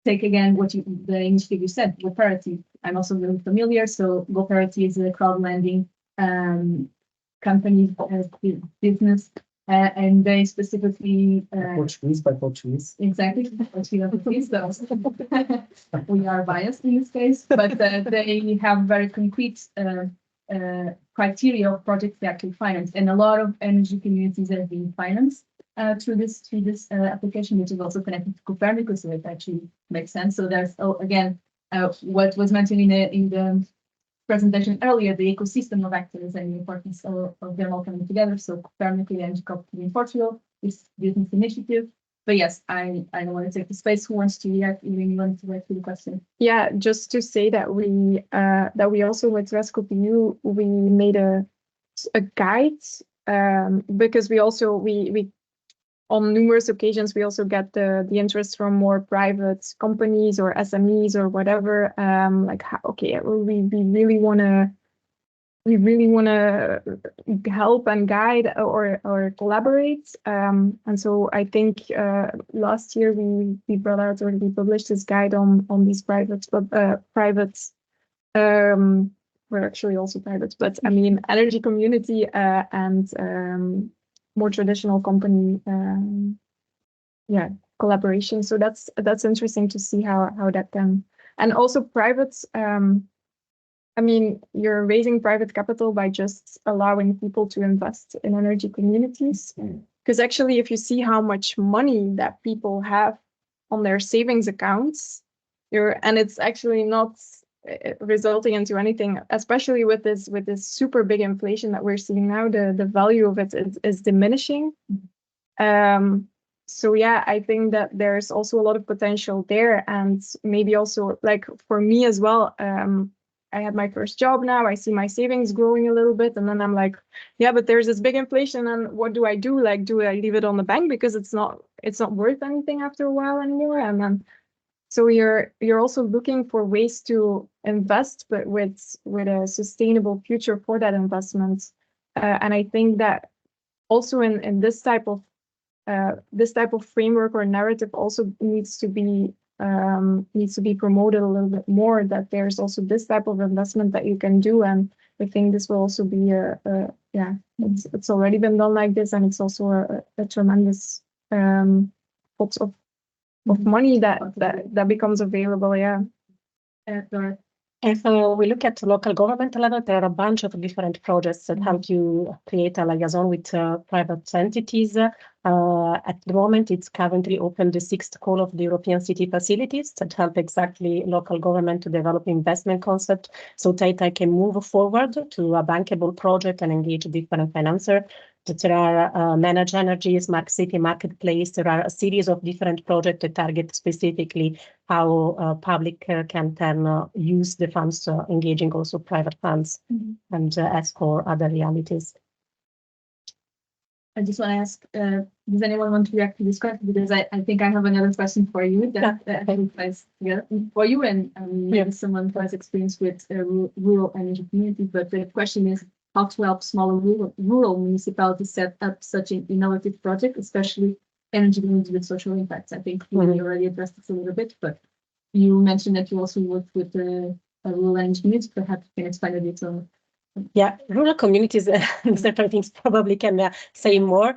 take again what the initiative you said, GoParity. I'm also really familiar. So GoParity is a crowd lending company, business. And they specifically Portuguese by Portuguese. Exactly. We are biased in this case, but they have very concrete criteria of projects they actually finance, and a lot of energy communities have been financed through this application, which is also connected to Copernicus, so it actually makes sense. So there's again what was mentioned in the presentation earlier, the ecosystem of actors and the importance of them all coming together. So Copernicus, the Energy Cooperative in Portugal, this business initiative, But yes, I don't want to take the space. Who wants to react? Even you want to react to the question? Yeah, just to say that we also with RescoPU we made a guide because we on numerous occasions we also get the interest from more private companies or SMEs or whatever, like we really want to help and guide or collaborate. And so I think last year we brought out or we published this guide on these private, we're actually also private, but I mean energy community and more traditional company collaboration. So that's interesting to see how that can, and also private. I mean, you're raising private capital by just allowing people to invest in energy communities. Because actually, if you see how much money that people have on their savings accounts, and it's actually not resulting into anything, especially with this super big inflation that we're seeing now, the value of it is diminishing. So yeah, I think that there's also a lot of potential there, and maybe also like for me as well. I had my first job now. I see my savings growing a little bit, and then I'm like, yeah, but there's this big inflation, and what do I do? Like, do I leave it on the bank because it's not worth anything after a while anymore? And then, so you're also looking for ways to invest, but with a sustainable future for that investment. And I think that also in this type of framework or narrative also needs to be promoted a little bit more, that there's also this type of investment that you can do. And I think this will also be it's already been done like this, and it's also a tremendous pot of money that becomes available. Yeah. If we look at the local government level, there are a bunch of different projects that help you create a liaison with private entities. At the moment, it's currently open the 6th call of the European City Facilities that help exactly local government to develop investment concept so that they can move forward to a bankable project and engage different financiers. There are managed energy, smart city marketplace. There are a series of different projects that target specifically how public can then use the funds, engaging also private funds and as for other realities. I just want to ask, does anyone want to react to this question? Because I think I have another question for you that I think ties together for you and maybe someone who has experience with rural energy community. But the question is how to help smaller rural municipalities set up such an innovative project, especially energy communities with social impacts. I think you already addressed this a little bit, but you mentioned that you also worked with rural energy communities. Perhaps you can expand a bit on. Yeah, rural communities, certain things probably can say more.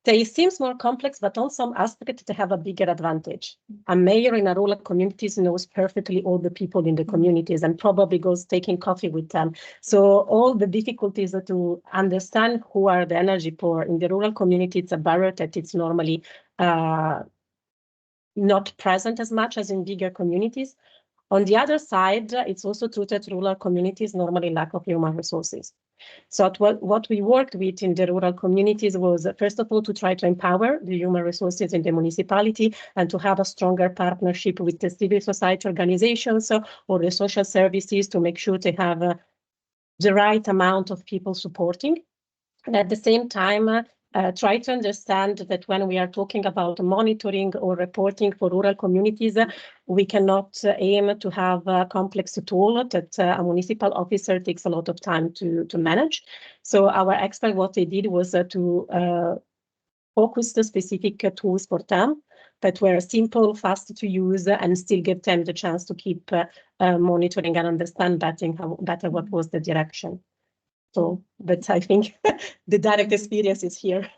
They seem more complex, but on some aspects they have a bigger advantage. A mayor in a rural communities knows perfectly all the people in the communities and probably goes taking coffee with them. So all the difficulties to understand who are the energy poor in the rural community, it's a barrier that it's normally not present as much as in bigger communities. On the other side, it's also true that rural communities normally lack of human resources. So what we worked with in the rural communities was, first of all, to try to empower the human resources in the municipality and to have a stronger partnership with the civil society organizations or the social services to make sure they have the right amount of people supporting. And at the same time, try to understand that when we are talking about monitoring or reporting for rural communities, we cannot aim to have a complex tool that a municipal officer takes a lot of time to manage. So our expert, what they did was to focus the specific tools for them that were simple, fast to use, and still give them the chance to keep monitoring and understand better what was the direction. So, but I think the direct experience is here.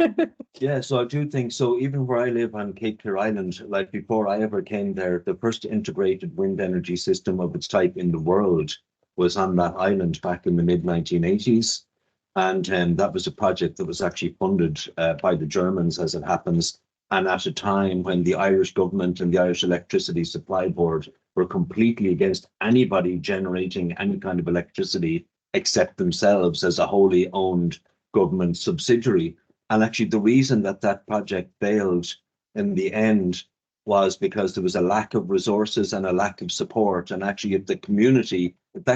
Yeah, so I do think so. Even where I live on Cape Clear Island, like before I ever came there, the first integrated wind energy system of its type in the world was on that island back in the mid-1980s. And that was a project that was actually funded by the Germans, as it happens. And at a time when the Irish government and the Irish Electricity Supply Board were completely against anybody generating any kind of electricity except themselves as a wholly owned government subsidiary. And actually the reason that that project failed in the end was because there was a lack of resources and a lack of support. And actually, if that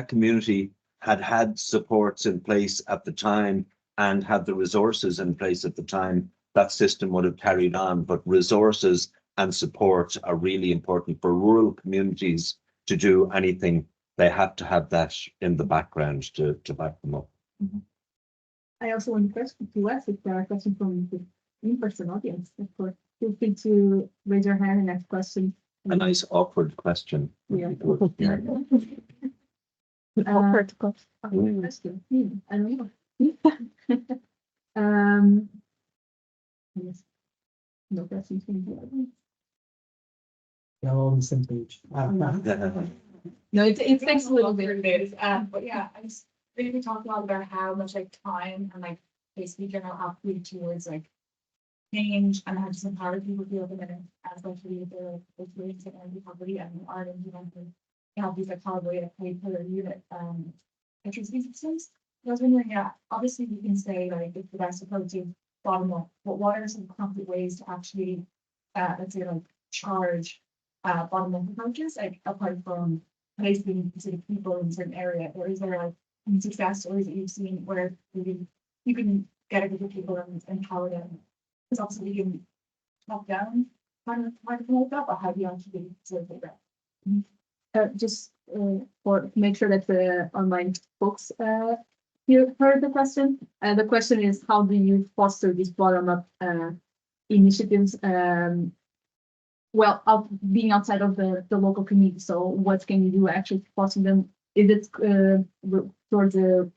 community had had supports in place at the time and had the resources in place at the time, that system would have carried on. But resources and support are really important for rural communities to do anything. They have to have that in the background to back them up. I also want to ask if there are questions from the in-person audience. Of course, feel free to raise your hand and ask questions. A nice awkward question. Yeah. Awkward Question. I don't know. Yes. No questions from the audience. We're all on the same page. No, it takes a little bit. But yeah, I just think we talked a lot about how much like time and like basically general attitude towards like change and how just empower people feel the minute, especially if they're experiencing energy poverty. And in Ireland, you want to have these like collaborative pay per unit electricity systems. I was wondering, yeah, obviously you can say like it's the best approach is bottom up, but what are some concrete ways to actually let's say like charge bottom up approaches, like apart from placing specific people in a certain area, or is there like success stories that you've seen where you can get a group of people and empower them? Because obviously you can top down kind of promote that, but how do you actually facilitate that? Just for make sure that the online folks heard the question. The question is, how do you foster these bottom-up initiatives? Well, being outside of the local community. So what can you do actually to foster them? Is it towards a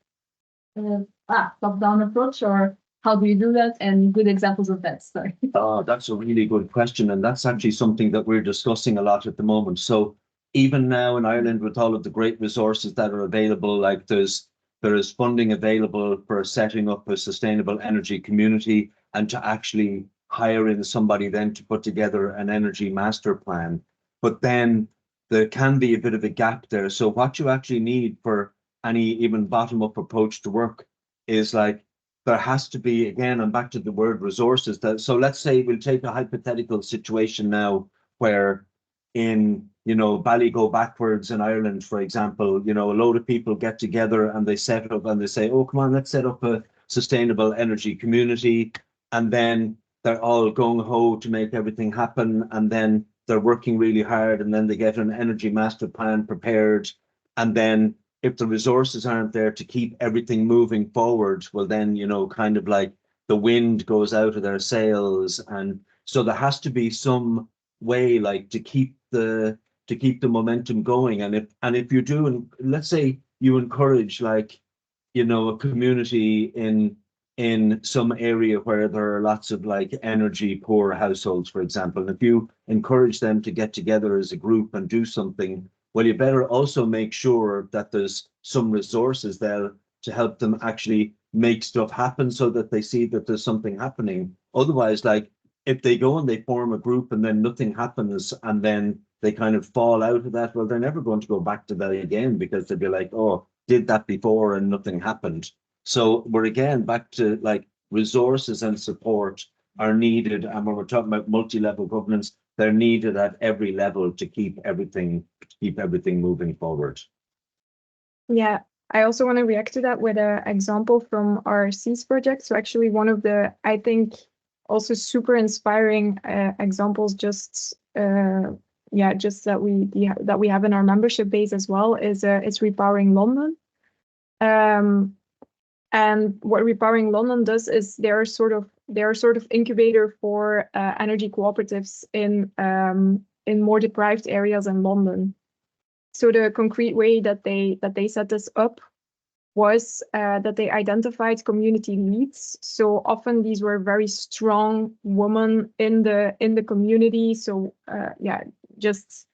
top-down approach, or how do you do that? And good examples of that. Sorry. Oh, that's a really good question. And that's actually something that we're discussing a lot at the moment. So even now in Ireland, with all of the great resources that are available, like there is funding available for setting up a sustainable energy community and to actually hire in somebody then to put together an energy master plan. But then there can be a bit of a gap there. So what you actually need for any even bottom-up approach to work is like, there has to be, again, I'm back to the word resources. So let's say we'll take a hypothetical situation now where in, Ballygo backwards in Ireland, for example, a load of people get together and they set up and they say, oh, come on, let's set up a sustainable energy community. And then they're all gung-ho to make everything happen. And then they're working really hard. And then they get an energy master plan prepared. And then if the resources aren't there to keep everything moving forward, well, then, kind of like the wind goes out of their sails. And so there has to be some way like to keep the momentum going. And if you do, and let's say you encourage like, a community in some area where there are lots of like energy poor households, for example, and if you encourage them to get together as a group and do something, well, you better also make sure that there's some resources there to help them actually make stuff happen so that they see that there's something happening. Otherwise, like if they go and they form a group and then nothing happens and then they kind of fall out of that, well, they're never going to go back to that again because they'll be like, oh, did that before and nothing happened. So we're again back to like resources and support are needed. And when we're talking about multi-level governance, they're needed at every level to keep everything moving forward. Yeah, I also want to react to that with an example from our SEAS project. So actually one of the, I think, also super inspiring examples just that we have in our membership base as well is Repowering London. And what Repowering London does is they're sort of incubator for energy cooperatives in more deprived areas in London. So the concrete way that they set this up was that they identified community leads. So often these were very strong women in the community. So just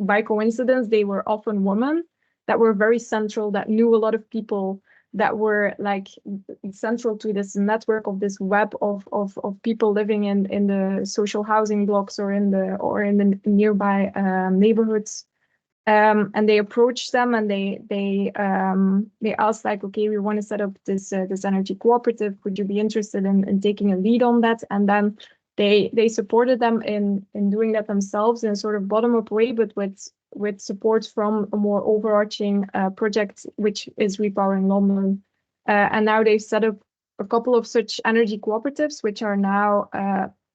by coincidence, they were often women that were very central, that knew a lot of people, that were like central to this network of this web of people living in the social housing blocks or in the nearby neighborhoods. And they approached them and they asked like, okay, we want to set up this energy cooperative. Would you be interested in taking a lead on that? And then they supported them in doing that themselves in a sort of bottom-up way, but with support from a more overarching project, which is Repowering London. And now they've set up a couple of such energy cooperatives, which are now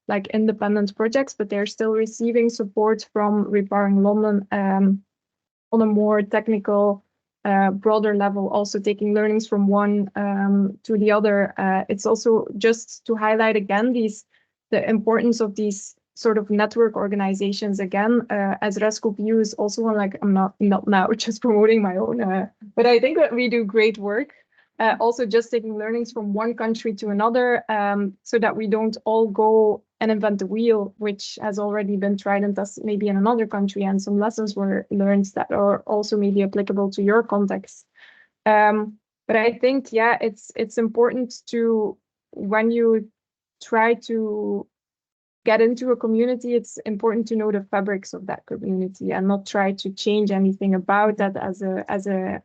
like independent projects, but they're still receiving support from Repowering London on a more technical, broader level, also taking learnings from one to the other. It's also just to highlight again the importance of these sort of network organizations again, as Rescoop is also one, like I'm not now just promoting my own, but I think that we do great work. Also just taking learnings from one country to another, so that we don't all go and invent the wheel, which has already been tried and tested maybe in another country, and some lessons were learned that are also maybe applicable to your context. But I think, yeah, it's important to, when you try to get into a community, it's important to know the fabrics of that community and not try to change anything about that as an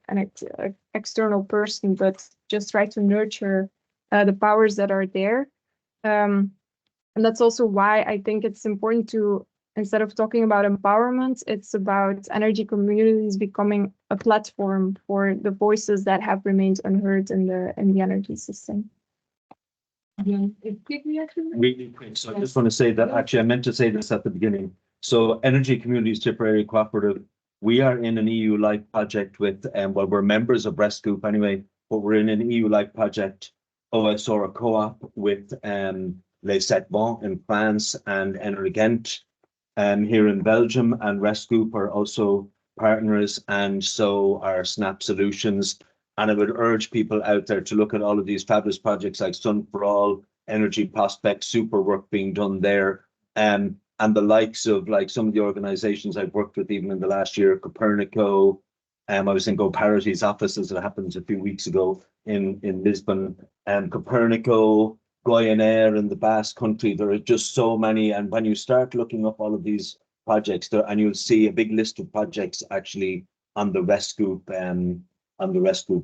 external person, but just try to nurture the powers that are there. And that's also why I think it's important to, instead of talking about empowerment, it's about energy communities becoming a platform for the voices that have remained unheard in the energy system. Really quick. So I just want to say that actually I meant to say this at the beginning. So Energy Communities Tipperary Cooperative, we are in an EU-like project with, well, we're members of Rescoop anyway, but we're in an EU-like project, OSR co-op with Les Sept Vents in France and Energent here in Belgium, and Rescoop are also partners, and so are Snap Solutions. And I would urge people out there to look at all of these fabulous projects like Sun4All, EnergyPROSPECTS, super work being done there. And the likes of like some of the organizations I've worked with even in the last year, Copernico. I was in GoParity's office, as it happens, a few weeks ago in Lisbon. Copernico, Goyaner in the Basque Country, there are just so many. And when you start looking up all of these projects there, and you'll see a big list of projects actually on the Rescoop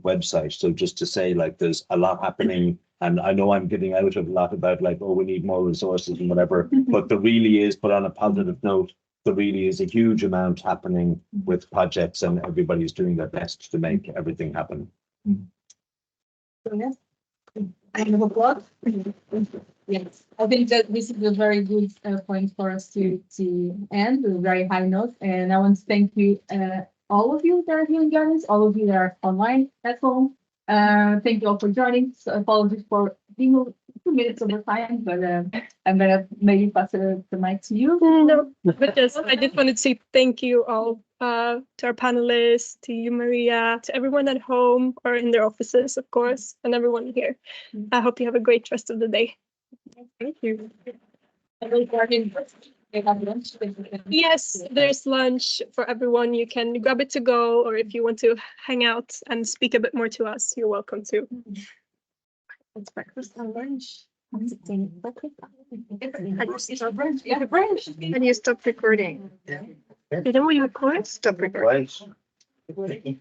website. So just to say, like, there's a lot happening, and I know I'm getting out of a lot about like, oh, we need more resources and whatever, but there really is, but on a positive note, there really is a huge amount happening with projects, and everybody's doing their best to make everything happen. So yes, I have a plug. Yes, I think that this is a very good point for us to end with a very high note, and I want to thank you, all of you that are here in the audience, all of you that are online at home. Thank you all for joining. So apologies for being 2 minutes over time, but I'm gonna maybe pass the mic to you. No, but just I just wanted to say thank you all to our panelists, to you, Maria, to everyone at home or in their offices, of course, and everyone here. I hope you have a great rest of the day. Thank you. Yes, there's lunch for everyone. You can grab it to go, or if you want to hang out and speak a bit more to us, you're welcome to. It's breakfast and lunch. And you stop recording. Didn't we record? Stop recording. Right.